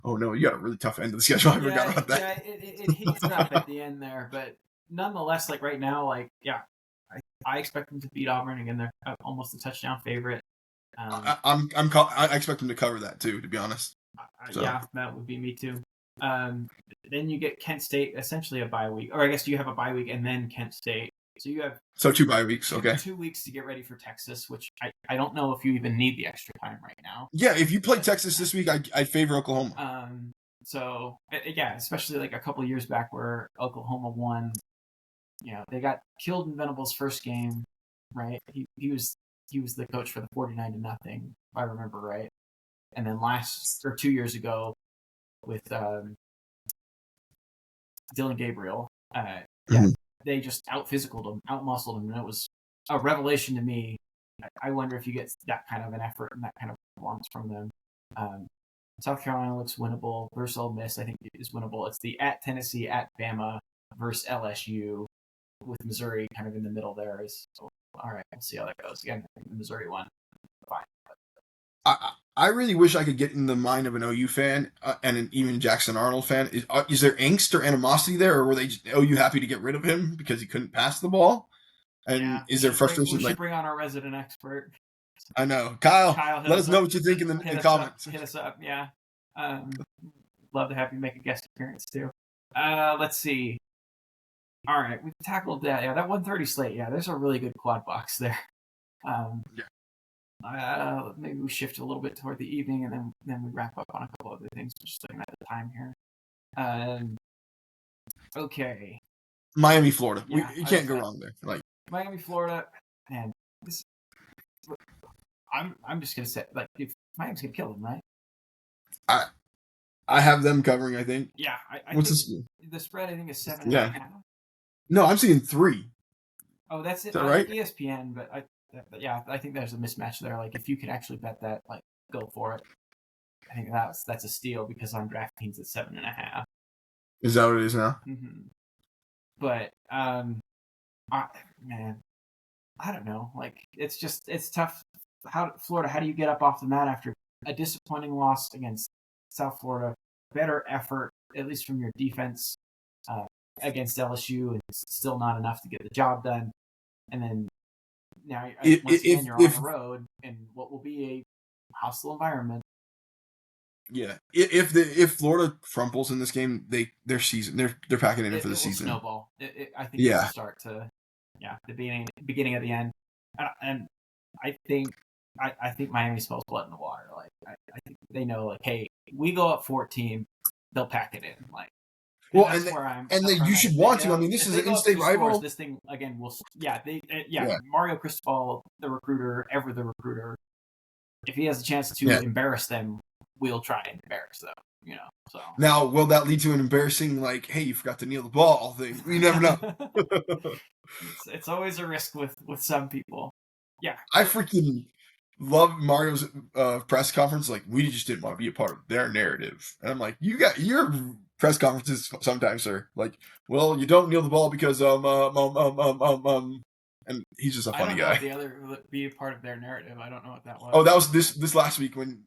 Oh no, you got a really tough end of the schedule. I forgot about that. Yeah, it heats up at the end there, but nonetheless, like right now, like I expect them to beat Auburn again. They're almost a touchdown favorite. I expect them to cover that too. To be honest, yeah, that would be me too. Then you get Kent State, essentially a bye week, or I guess you have a bye week and then Kent State. So you have 2 bye weeks. Okay, 2 weeks to get ready for Texas, which I don't know if you even need the extra time right now. Yeah, if you play Texas this week, I favor Oklahoma. So yeah, especially like a couple of years back where Oklahoma won. They got killed in Venable's first game, right? He was the coach for the 49-0, if I remember right. And then 2 years ago with Dylan Gabriel, they just out-physicaled him, out-muscled him, and it was a revelation to me. I wonder if you get that kind of an effort and that kind of performance from them. South Carolina looks winnable versus Ole Miss. I think it is winnable. It's the at Tennessee, at Bama versus LSU, with Missouri kind of in the middle there. So, all right, we'll see how that goes. Again, I think the Missouri one, fine. I really wish I could get in the mind of an OU fan and an even Jackson Arnold fan. Is there angst or animosity there, or were they just OU happy to get rid of him because he couldn't pass the ball? And is there frustration? We should bring on our resident expert. I know, Kyle. Let us know what you think in the comments. Hit us up, yeah. Love to have you make a guest appearance too. Let's see. All right, we've tackled that. Yeah, that 130 slate. Yeah, there's a really good quad box there. Maybe we shift a little bit toward the evening, and then we wrap up on a couple other things. Just looking at the time here. Okay. Miami, Florida. Yeah, you can't go wrong there. Like Miami, Florida, man. I'm just gonna say, like, if Miami's gonna kill them, right? I have them covering. I think. Yeah. What's the spread? I think is 7.5. No, I'm seeing 3. Oh, that's Is it. that right? ESPN, but I think there's a mismatch there. Like, if you can actually bet that, like, go for it. I think that's a steal because on DraftKings it's 7.5. Is that what it is now? Mm-hmm. But man, I don't know. Like, it's tough. Florida? How do you get up off the mat after a disappointing loss against South Florida? Better effort, at least from your defense, uh, against LSU, and it's still not enough to get the job done. And then now, once again, you're on the road in what will be a hostile environment. Yeah, if Florida crumples in this game, their season they're packing in for the It will season. snowball. I think it will start to, the beginning of the end, and I think Miami smells blood in the water. Like, I think they know, like, hey, we go up 14, they'll pack it in. Like, and well, that's where I'm. you should want to. I mean, this if is they an go up in-state 2 scores, rival. this thing again will. Mario Cristobal, the recruiter, ever the recruiter. If he has a chance to embarrass them, we'll try and embarrass them. So now, will that lead to an embarrassing, like, hey, you forgot to kneel the ball thing? You never know. it's always a risk with some people. Yeah, I freaking love Mario's press conference. Like, we just didn't want to be a part of their narrative, and I'm like, you got your press conferences sometimes, sir. Like, well, you don't kneel the ball because and he's just a funny guy. I don't know the other be a part of their narrative. I don't know what that was. Oh, that was this last week when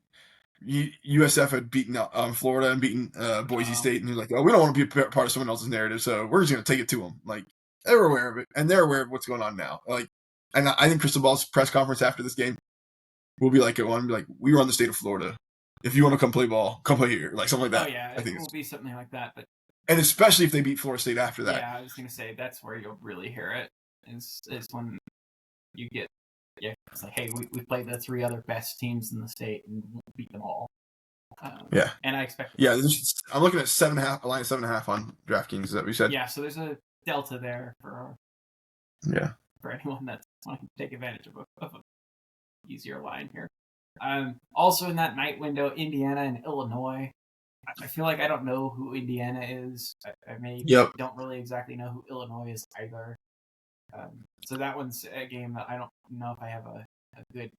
USF had beaten Florida and beaten Boise State, and he's like, "Oh, we don't want to be a part of someone else's narrative, so we're just going to take it to them." Like, they're aware of it, and they're aware of what's going on now. Like, and I think Cristobal's press conference after this game will be like, we run the state of Florida. If you want to come play ball, come play here, like something like that. Oh yeah, I think it will be something like that. But and especially if they beat Florida State after that. Yeah, I was going to say that's where you'll really hear it. Is when you get it's like, hey, we played the 3 other best teams in the state and beat them all. And I expect. Yeah, I'm looking at 7.5, a line of 7.5 on DraftKings. Is that what you said? Yeah, so there's a delta there for anyone that's wanting to take advantage of a easier line here. Also in that night window, Indiana and Illinois. I feel like I don't know who Indiana is. I don't really exactly know who Illinois is either. So that one's a game that I don't know if I have a good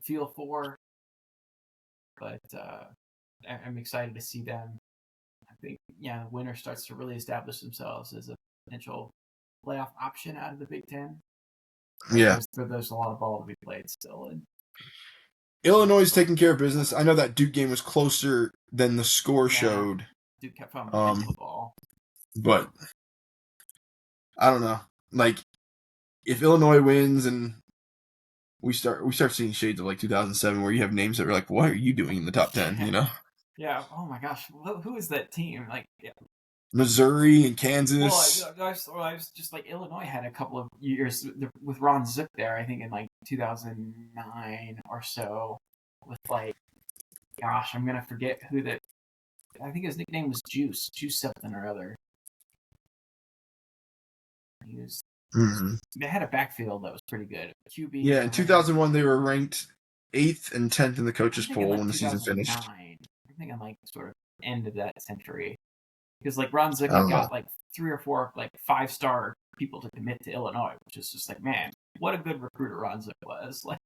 feel for. But I'm excited to see them. I think, the winner starts to really establish themselves as a potential playoff option out of the Big Ten. Yeah. There's a lot of ball to be played still. And Illinois is taking care of business. I know that Duke game was closer than the score showed. Duke kept fumbling the ball. But I don't know. Like, if Illinois wins and we start seeing shades of like 2007 where you have names that are like, what are you doing in the top 10, you know? Yeah. Oh my gosh. Who is that team? Like, Missouri and Kansas. Well, I was just like, Illinois had a couple of years with Ron Zook there, I think in like 2009 or so, with like, gosh, I'm going to forget who that, I think his nickname was Juice something or other. They had a backfield that was pretty good. QB. Yeah, in 2001 they were ranked 8th and 10th in the coaches poll when the season finished. I'm thinking like sort of end of that century. Because like Ron Zook got like 3 or 4 like 5-star people to commit to Illinois, which is just like, man, what a good recruiter Ron Zook was. Like,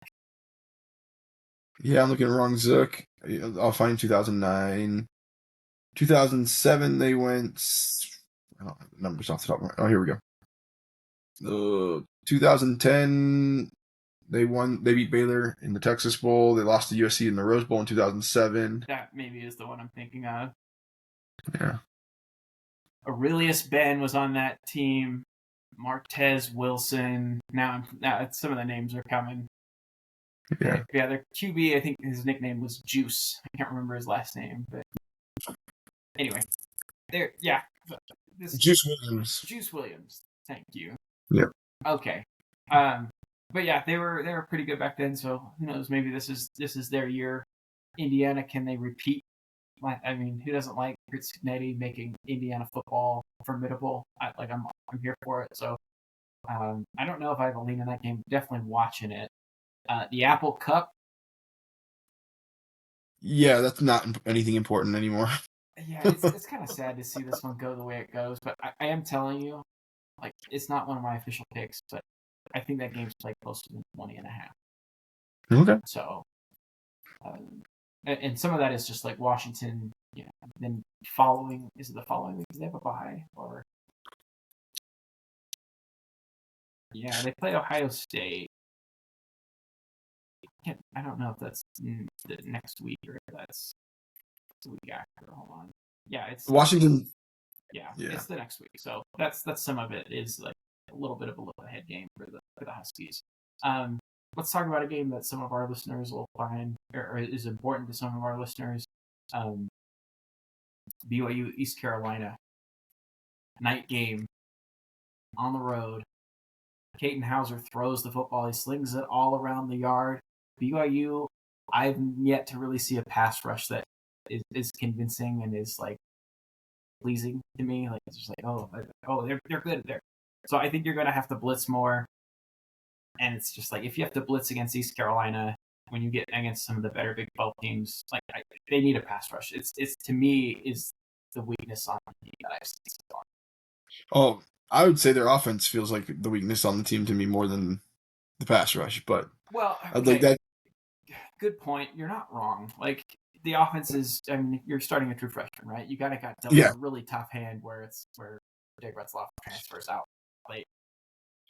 yeah, I'm looking at Ron Zook. I'll find 2009. 2007 they went. I don't have the numbers off the top of my. Oh, here we go. 2010 they won. They beat Baylor in the Texas Bowl. They lost to USC in the Rose Bowl in 2007. That maybe is the one I'm thinking of. Yeah. Aurelius Ben was on that team. Martez Wilson. Now some of the names are coming. Yeah, their QB, I think his nickname was Juice. I can't remember his last name, but anyway, Juice Williams. Juice Williams. Thank you. Yep. Okay. But yeah, they were pretty good back then. So who knows? Maybe this is their year. Indiana, can they repeat? I mean, who doesn't like Chris Kennedy making Indiana football formidable? I'm here for it. So I don't know if I have a lean in that game. Definitely watching it. The Apple Cup. Yeah, that's not anything important anymore. Yeah, it's kind of sad to see this one go the way it goes, but I am telling you, like, it's not one of my official picks, but I think that game's like close to 20.5. Okay. So, and some of that is just like Washington. Then following is it the following week? Do they have a bye or? Yeah, they play Ohio State. I don't know if that's the next week or if that's the week after. Hold on. Yeah, it's Washington. Yeah, Yeah. it's the next week. So that's some of it is like a little bit of a look ahead game for the Huskies. Let's talk about a game that some of our listeners will find or is important to some of our listeners. BYU East Carolina night game on the road. Caden Hauser throws the football. He slings it all around the yard. BYU, I've yet to really see a pass rush that is convincing and is like pleasing to me. Like it's just like, they're good there. So I think you're going to have to blitz more. And it's just like if you have to blitz against East Carolina when you get against some of the better Big 12 teams, like they need a pass rush. It's to me is the weakness on the team that I've seen so far. Oh, I would say their offense feels like the weakness on the team to me more than the pass rush, but well, I'd like that. Good point. You're not wrong. Like the offense is, I mean, you're starting a true freshman, right? You got dealt a really tough hand where Jake Retzloff transfers out late.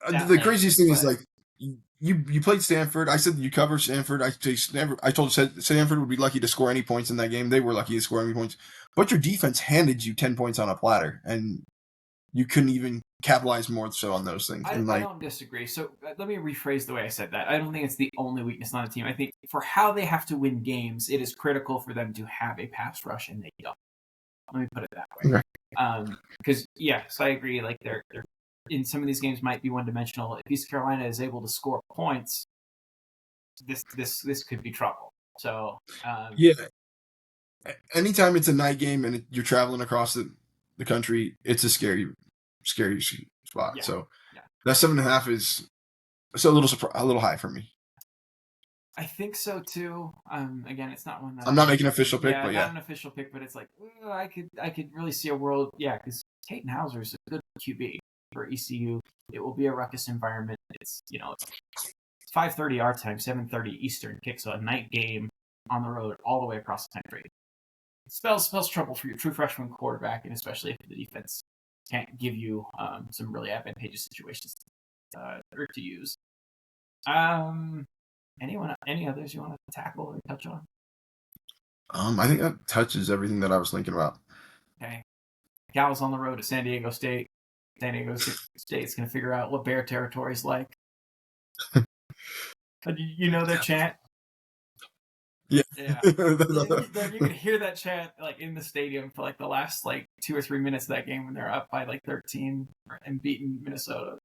The craziest thing is like you played Stanford. I said you cover Stanford. I told Stanford would be lucky to score any points in that game. They were lucky to score any points, but your defense handed you 10 points on a platter, and you couldn't even capitalize more so on those things. I don't disagree. So let me rephrase the way I said that. I don't think it's the only weakness on the team. I think for how they have to win games, it is critical for them to have a pass rush, and they don't. Let me put it that way. Because yes, I agree. Like they're in some of these games might be one dimensional. If East Carolina is able to score points, this could be trouble. So yeah, anytime it's a night game and you're traveling across the country, it's a scary spot. Yeah, so that 7.5 is a little high for me. I think so too. Again, it's not one that I'm not making an official pick, but not an official pick, but it's like I could really see a world. Yeah, because Caden Hauser is a good QB for ECU. It will be a ruckus environment. It's 5:30 our time, 7:30 Eastern kicks a night game on the road all the way across the country. It spells trouble for your true freshman quarterback, and especially if the defense can't give you some really advantageous situations to use. Any others you want to tackle or touch on? I think that touches everything that I was thinking about. Okay. Gal's on the road to San Diego State. San Diego State's going to figure out what Bear territory is like. You know their chant? Yeah. You can hear that chant like in the stadium for like the last like 2 or 3 minutes of that game when they're up by like 13 and beating Minnesota.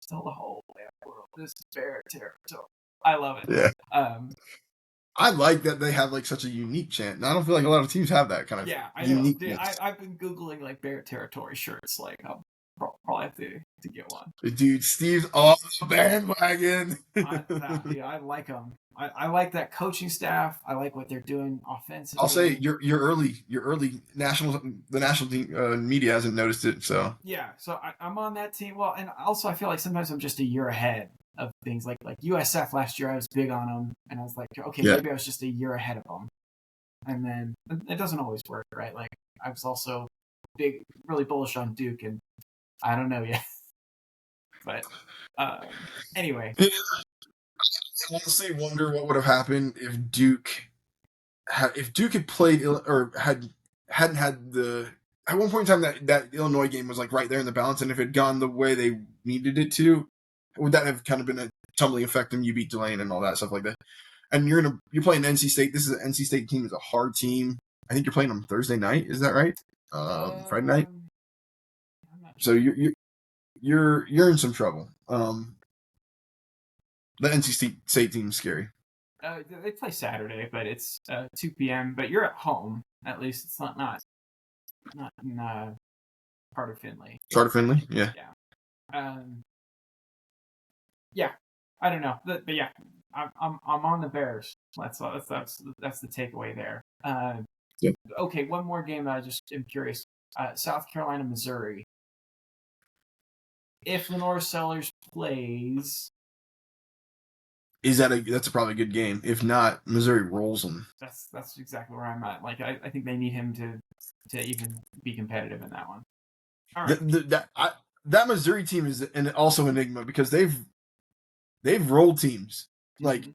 Still the whole world. This is Bear territory. I love it. Yeah. I like that they have like such a unique chant. And I don't feel like a lot of teams have that kind of uniqueness. Dude, I've been Googling like Bear territory shirts. Like I'll probably have to get one. Dude, Steve's off the bandwagon. I like them. I like that coaching staff. I like what they're doing offensively. I'll say your early national team, media hasn't noticed it. So yeah, so I'm on that team. Well, and also I feel like sometimes I'm just a year ahead of things like USF last year. I was big on them, and I was like, okay, maybe I was just a year ahead of them. And then it doesn't always work, right? Like I was also really bullish on Duke, and I don't know yet. But anyway, I honestly wonder what would have happened if Duke had played or hadn't had the at one point in time that Illinois game was like right there in the balance, and if it had gone the way they needed it to, would that have kind of been a tumbling effect and you beat Tulane and all that stuff like that? And you're playing NC State. This is an NC State team is a hard team. I think you're playing them Thursday night. Is that right? Friday night. So you're in some trouble. The NC State team's scary. They play Saturday, but it's 2 p.m. But you're at home. At least it's not in Carter Finley. Carter Finley, yeah. Yeah. Yeah. I don't know, but yeah, I'm on the Bears. That's the takeaway there. Okay, one more game that I just am curious. South Carolina, Missouri. if Lenore Sellers plays, That's probably a good game. If not, Missouri rolls them. That's exactly where I'm at. Like I think they need him to even be competitive in that one. All right. That Missouri team is also enigma because they've rolled teams, like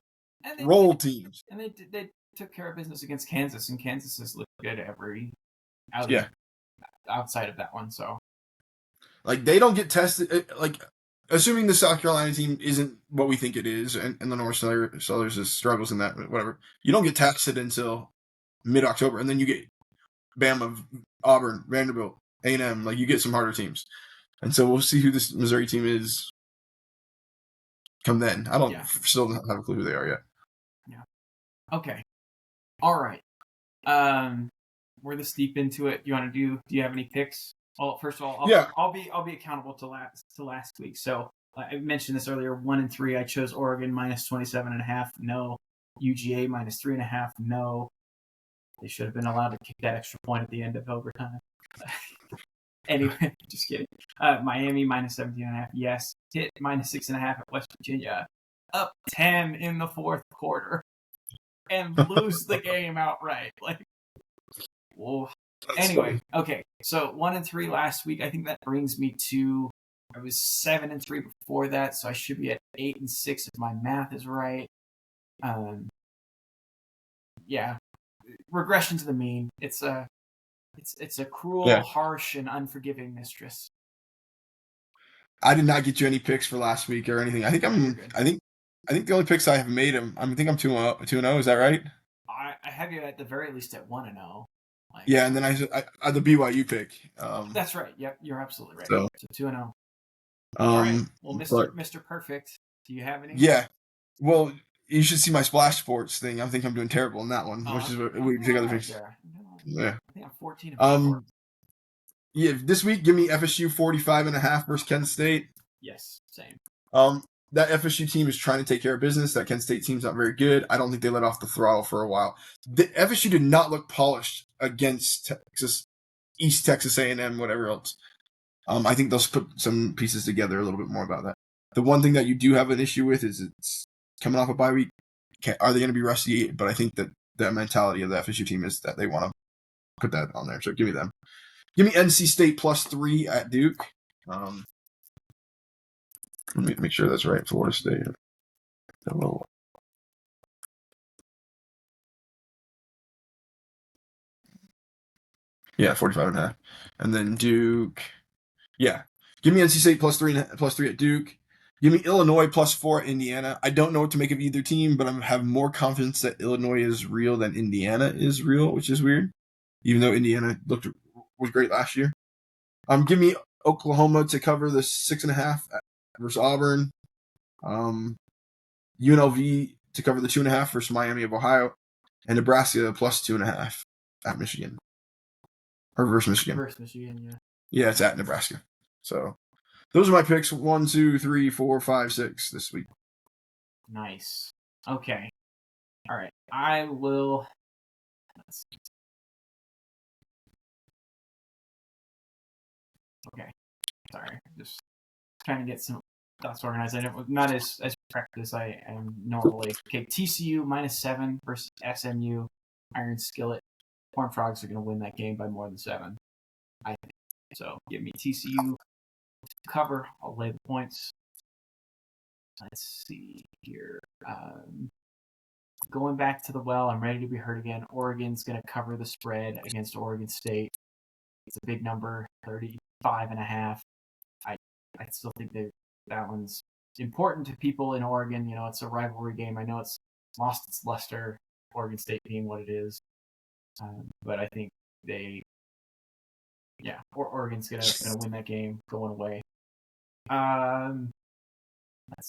and rolled teams. And they took care of business against Kansas, and Kansas has looked good every outing outside of that one. So, like, they don't get tested. Like, assuming the South Carolina team isn't what we think it is, and the North Sellers struggles in that, whatever, you don't get tested until mid-October, and then you get Bama, Auburn, Vanderbilt, A&M. Like, you get some harder teams. And so we'll see who this Missouri team is come then. I still don't have a clue who they are yet. Yeah. Okay. All right. We're this deep into it. Do you have any picks? Well, first of all, I'll be accountable to last week. So I mentioned this earlier. 1-3, I chose Oregon minus 27.5. No. UGA minus 3.5. No. They should have been allowed to kick that extra point at the end of overtime. Anyway, just kidding. Miami minus 17.5. Yes. Pitt minus 6.5 at West Virginia. Up 10 in the fourth quarter and lose the game outright. Like, whoa. Anyway, okay. So 1-3 last week. I think that brings me to, I was 7-3 before that, so I should be at 8-6 if my math is right. Yeah. Regression to the mean. It's a cruel, harsh, and unforgiving mistress. I did not get you any picks for last week or anything. I think the only picks I have made I'm 2-0. Is that right? I have you at the very least at 1-0. Like, yeah, and then I the BYU pick. That's right. Yep, you're absolutely right. So 2-0. All right. Well, Mr. Perfect, do you have any? Yeah. Well, you should see my Splash Sports thing. I think I'm doing terrible in that one, which is what we take other picks. Yeah. I think I'm 14. Yeah. This week, give me FSU 45.5 versus Kent State. Yes, same. That FSU team is trying to take care of business. That Kent State team's not very good. I don't think they let off the throttle for a while. The FSU did not look polished against Texas, East Texas A&M, whatever else. I think they'll put some pieces together a little bit more about that. The one thing that you do have an issue with is it's coming off a bye week. Are they going to be rusty? But I think that the mentality of the FSU team is that they want to put that on there. So give me them. Give me NC State +3 at Duke. Let me make sure that's right. Florida State. Yeah, 45.5. And then Duke. Yeah. Give me NC State +3 at Duke. Give me Illinois +4 at Indiana. I don't know what to make of either team, but I have more confidence that Illinois is real than Indiana is real, which is weird. Even though Indiana was great last year. Give me Oklahoma to cover the 6.5 versus Auburn. UNLV to cover the 2.5 versus Miami of Ohio, and Nebraska +2.5 at Michigan. Or versus Michigan. Versus Michigan, yeah. Yeah, it's at Nebraska. So those are my picks. 1, 2, 3, 4, 5, 6 this week. Nice. Okay. All right. I will. Let's see. Okay. Sorry. Just trying to get some thoughts organized. I'm not as prepped as I am normally. Okay. TCU -7 versus SMU. Iron Skillet. Horned Frogs are going to win that game by more than 7. I think. So give me TCU to cover. I'll lay the points. Let's see here. Going back to the well, I'm ready to be heard again. Oregon's going to cover the spread against Oregon State. It's a big number, 35.5. I still think that one's important to people in Oregon. You know, it's a rivalry game. I know it's lost its luster, Oregon State being what it is. But I think Oregon's gonna win that game going away. Let's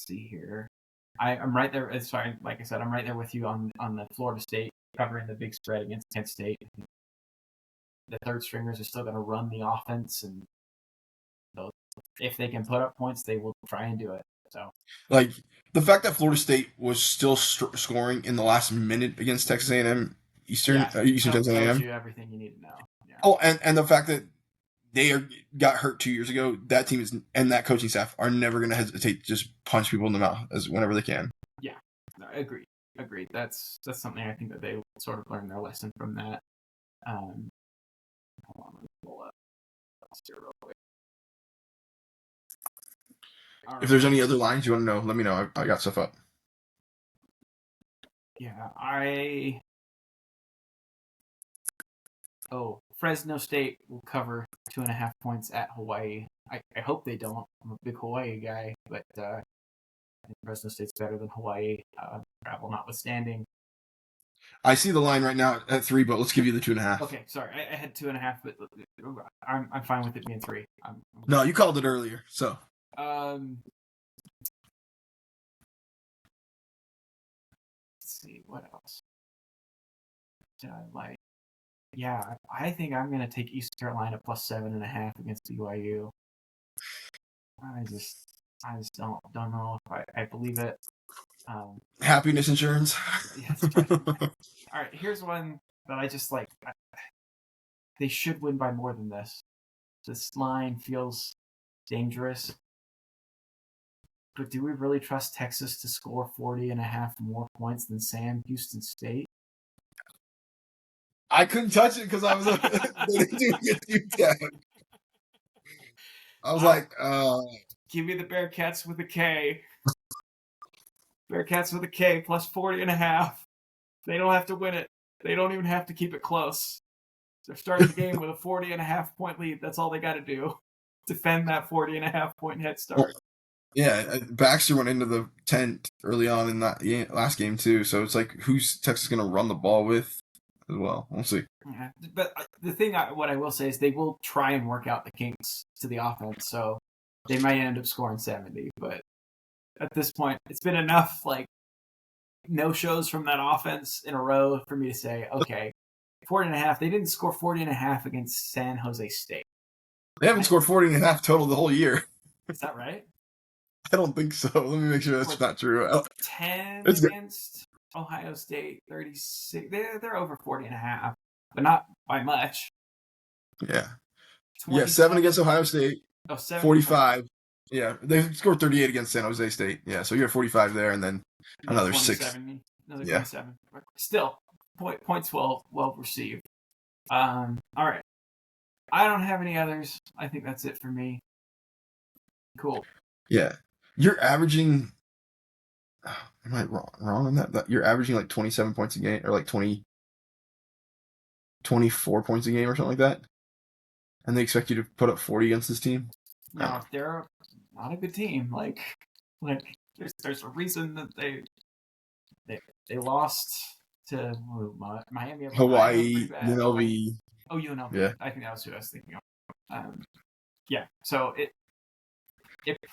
see here. I'm right there. Sorry, like I said, I'm right there with you on the Florida State covering the big spread against Kent State. The third stringers are still going to run the offense, and so if they can put up points, they will try and do it. So, like the fact that Florida State was still scoring in the last minute against Texas A&M Eastern Texas A&M tells you everything you need to know. Yeah. Oh, and the fact that got hurt 2 years ago. That team and that coaching staff are never going to hesitate to just punch people in the mouth whenever they can. Yeah, no, agreed. That's something I think that they sort of learned their lesson from that. Hold on, let me pull up real quick. If there's any other lines you want to know, let me know. I got stuff up. Yeah, Fresno State will cover 2.5 points at Hawaii. I hope they don't. I'm a big Hawaii guy, but I think Fresno State's better than Hawaii, travel notwithstanding. I see the line right now at 3, but let's give you the 2.5. Okay, sorry, I had 2.5, but I'm fine with it being 3. No, you called it earlier, so. Let's see what else. Like, yeah, I think I'm gonna take East Carolina plus 7.5 against BYU. I just don't know if I believe it. Happiness insurance. Yes. All right, here's one that I just like. They should win by more than this. This line feels dangerous. But do we really trust Texas to score 40.5 more points than Sam Houston State? I couldn't touch it because I was they didn't get you down. I was like, give me the Bearcats with a K. Bearcats with a K plus 40.5. They don't have to win it. They don't even have to keep it close. They're starting the game with a 40.5 point lead. That's all they got to do. Defend that 40.5 point head start. Yeah, Baxter went into the tent early on in that last game too. So it's like, who's Texas going to run the ball with as well? We'll see. Yeah, but the thing, what I will say is they will try and work out the kinks to the offense. So they might end up scoring 70. But at this point, it's been enough like no shows from that offense in a row for me to say, okay, 40.5. They didn't score 40.5 against San Jose State. They haven't scored 40.5 total the whole year. Is that right? I don't think so. Let me make sure that's not true. 10 against Ohio State, 36. They're over 40.5, but not by much. Yeah. 7 against Ohio State. 45. Yeah, they scored 38 against San Jose State. Yeah, so you're at 45 there, and then another 6. Another 27. Still, points well received. All right. I don't have any others. I think that's it for me. Cool. Yeah. You're averaging... am I wrong on that? You're averaging like 27 points a game, or like 24 points a game or something like that? And they expect you to put up 40 against this team? No, they're not a good team. Like there's a reason that they lost to Miami. Hawaii, UNLV. Oh, UNLV. Yeah. I think that was who I was thinking of. Yeah. So it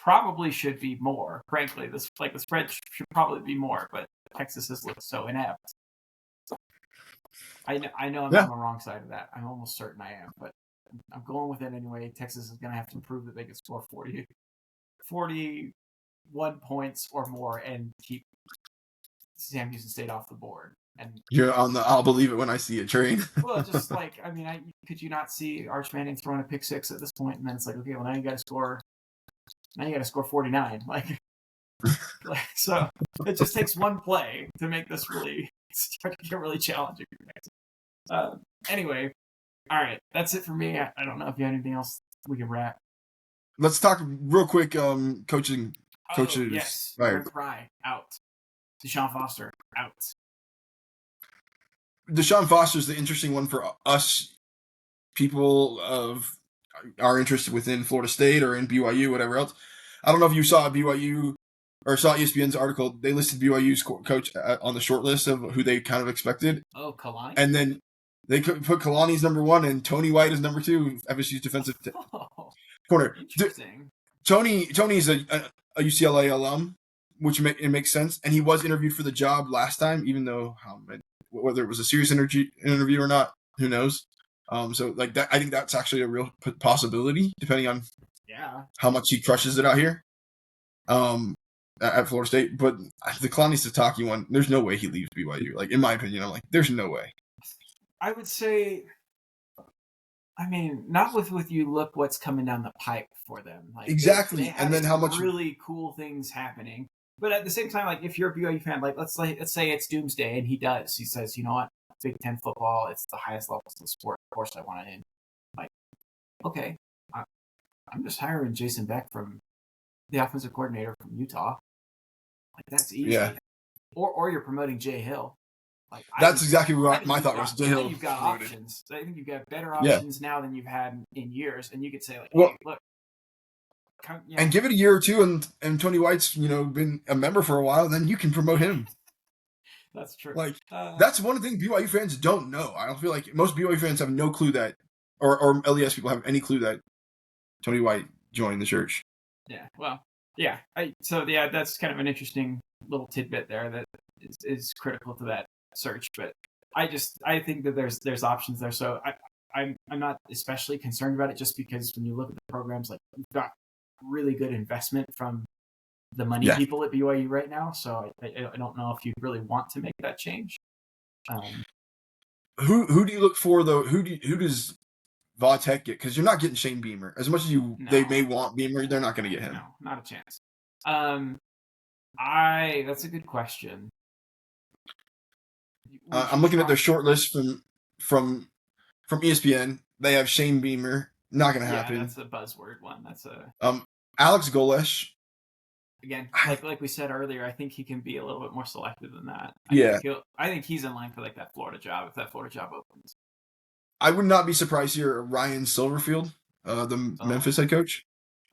probably should be more. Frankly, the spread should probably be more, but Texas has looked so inept. I know I'm on the wrong side of that. I'm almost certain I am, but I'm going with it anyway. Texas is going to have to prove that they can score 41 points or more and keep Sam Houston State off the board. And you're on the I'll believe it when I see it train. Well, just like, I mean, could you not see Arch Manning throwing a pick 6 at this point? And then it's like, okay, well, now you got to score 49. Like, so it just takes one play to make this really start to get really challenging. Anyway, all right, that's it for me. I don't know if you have anything else we can wrap. Let's talk real quick. Coaches. Yes, Aaron Fry out. Deshaun Foster out. Deshaun Foster's the interesting one for us, people of our interest within Florida State or in BYU, whatever else. I don't know if you saw BYU or saw ESPN's article. They listed BYU's coach on the short list of who they kind of expected. Oh, Kalani? And then they put Kalani's number 1 and Tony White as number 2, FSU's defensive corner. Interesting. Tony's a UCLA alum, which it makes sense. And he was interviewed for the job last time, even though whether it was a serious interview or not, who knows? So like that, I think that's actually a real possibility, depending on how much he crushes it out here, at Florida State. But the Kalani Sitake one, there's no way he leaves BYU. Like, in my opinion, I'm like, there's no way. I would say I mean, not with you look what's coming down the pipe for them. Like they Exactly. And have then how some much? really cool things happening. But at the same time, like if you're a BYU fan, like let's say it's Doomsday and he says, you know what, Big Ten football, it's the highest levels of the sport. Of course, I want it in. Like, okay, I'm just hiring Jason Beck from the offensive coordinator from Utah. Like that's Yeah. easy. Or you're promoting Jay Hill. Like That's exactly what my you've thought was. got Jay Hill promoted. options. I think you've got better Yeah. options now than you've had in years, and you could say like, Well, hey, look, and give it a year or two, and Tony White's been a member for a while, then you can promote him. That's true. Like that's one of the things BYU fans don't know. I don't feel like most BYU fans have no clue that, or LES people have any clue that Tony White joined the church. Yeah. Well. Yeah. That's kind of an interesting little tidbit there that is critical to that search. But I think that there's options there. So I'm not especially concerned about it just because when you look at the programs, like you've got really good investment from the money people at BYU right now. So I don't know if you really want to make that change. Who do you look for though? Who does Vautech get? Because you're not getting Shane Beamer as much as they may want Beamer. They're not going to get him. No, not a chance. That's a good question. I'm looking at their short list from ESPN. They have Shane Beamer. Not going to happen. Yeah, that's a buzzword one. That's a Alex Golesh. Again, like we said earlier, I think he can be a little bit more selective than that. I think he's in line for like that Florida job if that Florida job opens. I would not be surprised here. Ryan Silverfield, the Memphis head coach.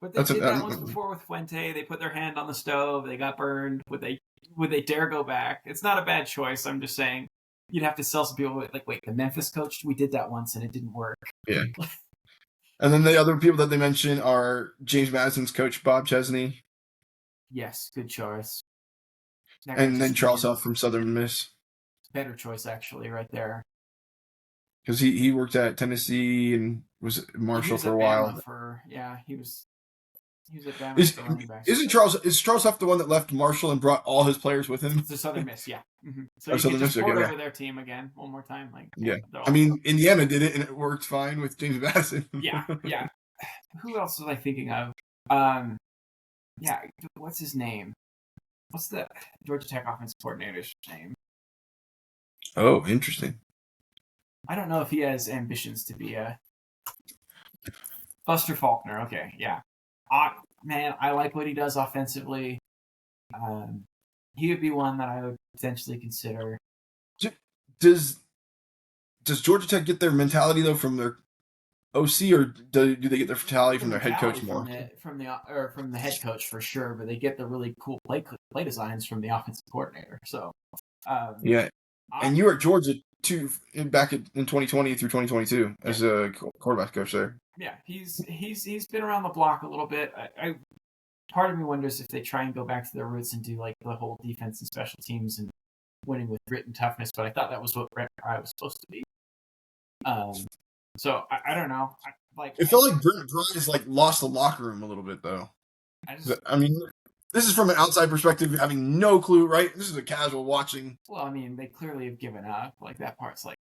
But they did that once before with Fuente. They put their hand on the stove. They got burned. Would they dare go back? It's not a bad choice. I'm just saying you'd have to sell some people like, wait, the Memphis coach? We did that once and it didn't work. Yeah. And then the other people that they mention are James Madison's coach, Bob Chesney. Yes, good choice. And then Charles Huff from Southern Miss. Better choice, actually, right there. Because he worked at Tennessee and was Marshall for a while. He was at Bama for running backs. Is Charles Huff the one that left Marshall and brought all his players with him? It's the Southern Miss, yeah. Mm-hmm. So you can just port over their team again one more time. I mean, Indiana did it and it worked fine with James Madison. Yeah. Who else was I thinking of? What's his name? What's the Georgia Tech offensive coordinator's name? Oh, interesting. I don't know if he has ambitions to be a Buster Faulkner. Okay, yeah. Man, I like what he does offensively. He would be one that I would potentially consider. Does Georgia Tech get their mentality though from their OC, or do they get their mentality from their head coach more? From the head coach for sure, but they get the really cool play designs from the offensive coordinator. So, and you were at Georgia too back in 2020 through 2022 as a quarterback coach there. Yeah, he's been around the block a little bit. Part of me wonders if they try and go back to their roots and do like the whole defense and special teams and winning with grit and toughness. But I thought that was what Brett Pry was supposed to be. So I don't know. It felt like Brett Pry has lost the locker room a little bit though. I mean, this is from an outside perspective, having no clue, right? This is a casual watching. Well, I mean, they clearly have given up. Like that part's that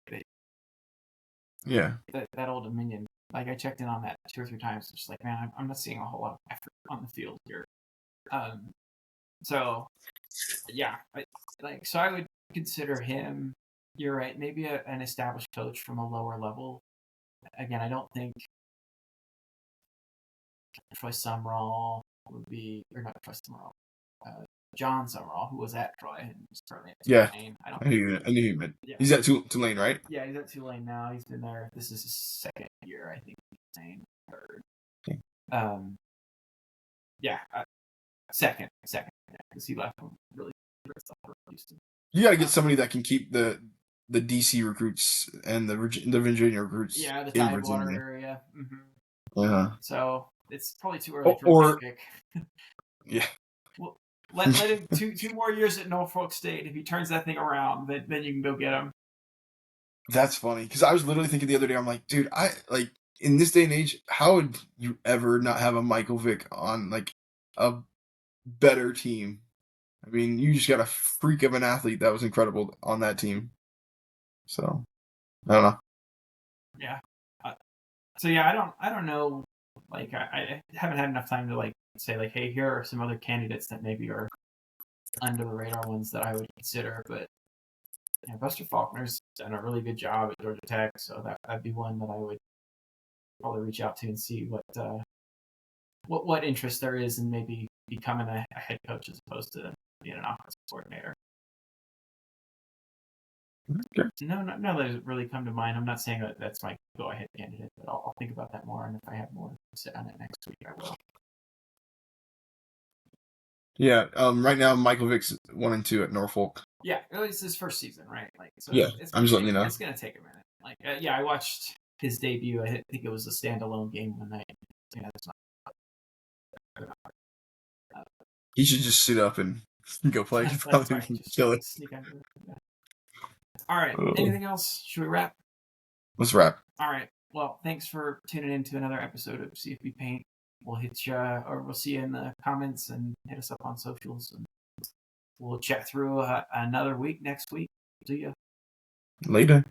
Old Dominion. Like I checked in on that 2 or 3 times. It's just like, man, I'm not seeing a whole lot of effort on the field here. So yeah, so I would consider him. You're right. Maybe an established coach from a lower level. Again, I don't think Troy Summerall would be, or not Troy Summerall, John Summerall, who was at Troy and was currently at Tulane. I knew he meant. Yeah. He's at Tulane, right? Yeah, he's at Tulane now. He's been there. This is his second year, I think. Third. Okay. Second, because he left from really for Houston. You got to get somebody that can keep the DC recruits and the Virginia recruits. Yeah, the Tidewater area. Mm-hmm. So it's probably too early for a pick. Yeah. Well, let him two more years at Norfolk State. If he turns that thing around, then you can go get him. That's funny because I was literally thinking the other day. I'm like, dude, in this day and age, how would you ever not have a Michael Vick on a better team? I mean, you just got a freak of an athlete that was incredible on that team. So, I don't know. Yeah. So yeah, I don't know. Like I haven't had enough time to like say like, hey, here are some other candidates that maybe are under the radar ones that I would consider. But Buster Faulkner's done a really good job at Georgia Tech, so that'd be one that I would probably reach out to and see what interest there is in maybe becoming a head coach as opposed to being an offensive coordinator. Okay. No that really come to mind. I'm not saying that that's my go-ahead candidate, but I'll think about that more, and if I have more to say on it next week, I will. Yeah. Right now, Michael Vick's 1-2 at Norfolk. Yeah, it's his first season, right? Like, so Yeah, I'm just letting you know. It's gonna take a minute. Like, yeah, I watched his debut. I think it was a standalone game one night. Yeah, that's not. He should just suit up and go play. That's Probably right. Just kill it. sneak under. Yeah. All right. Anything else? Should we wrap? Let's wrap. All right. Well, thanks for tuning in to another episode of CFB Paint. We'll hit you, or we'll see you in the comments and hit us up on socials, and we'll chat through another week next week. See ya. Later.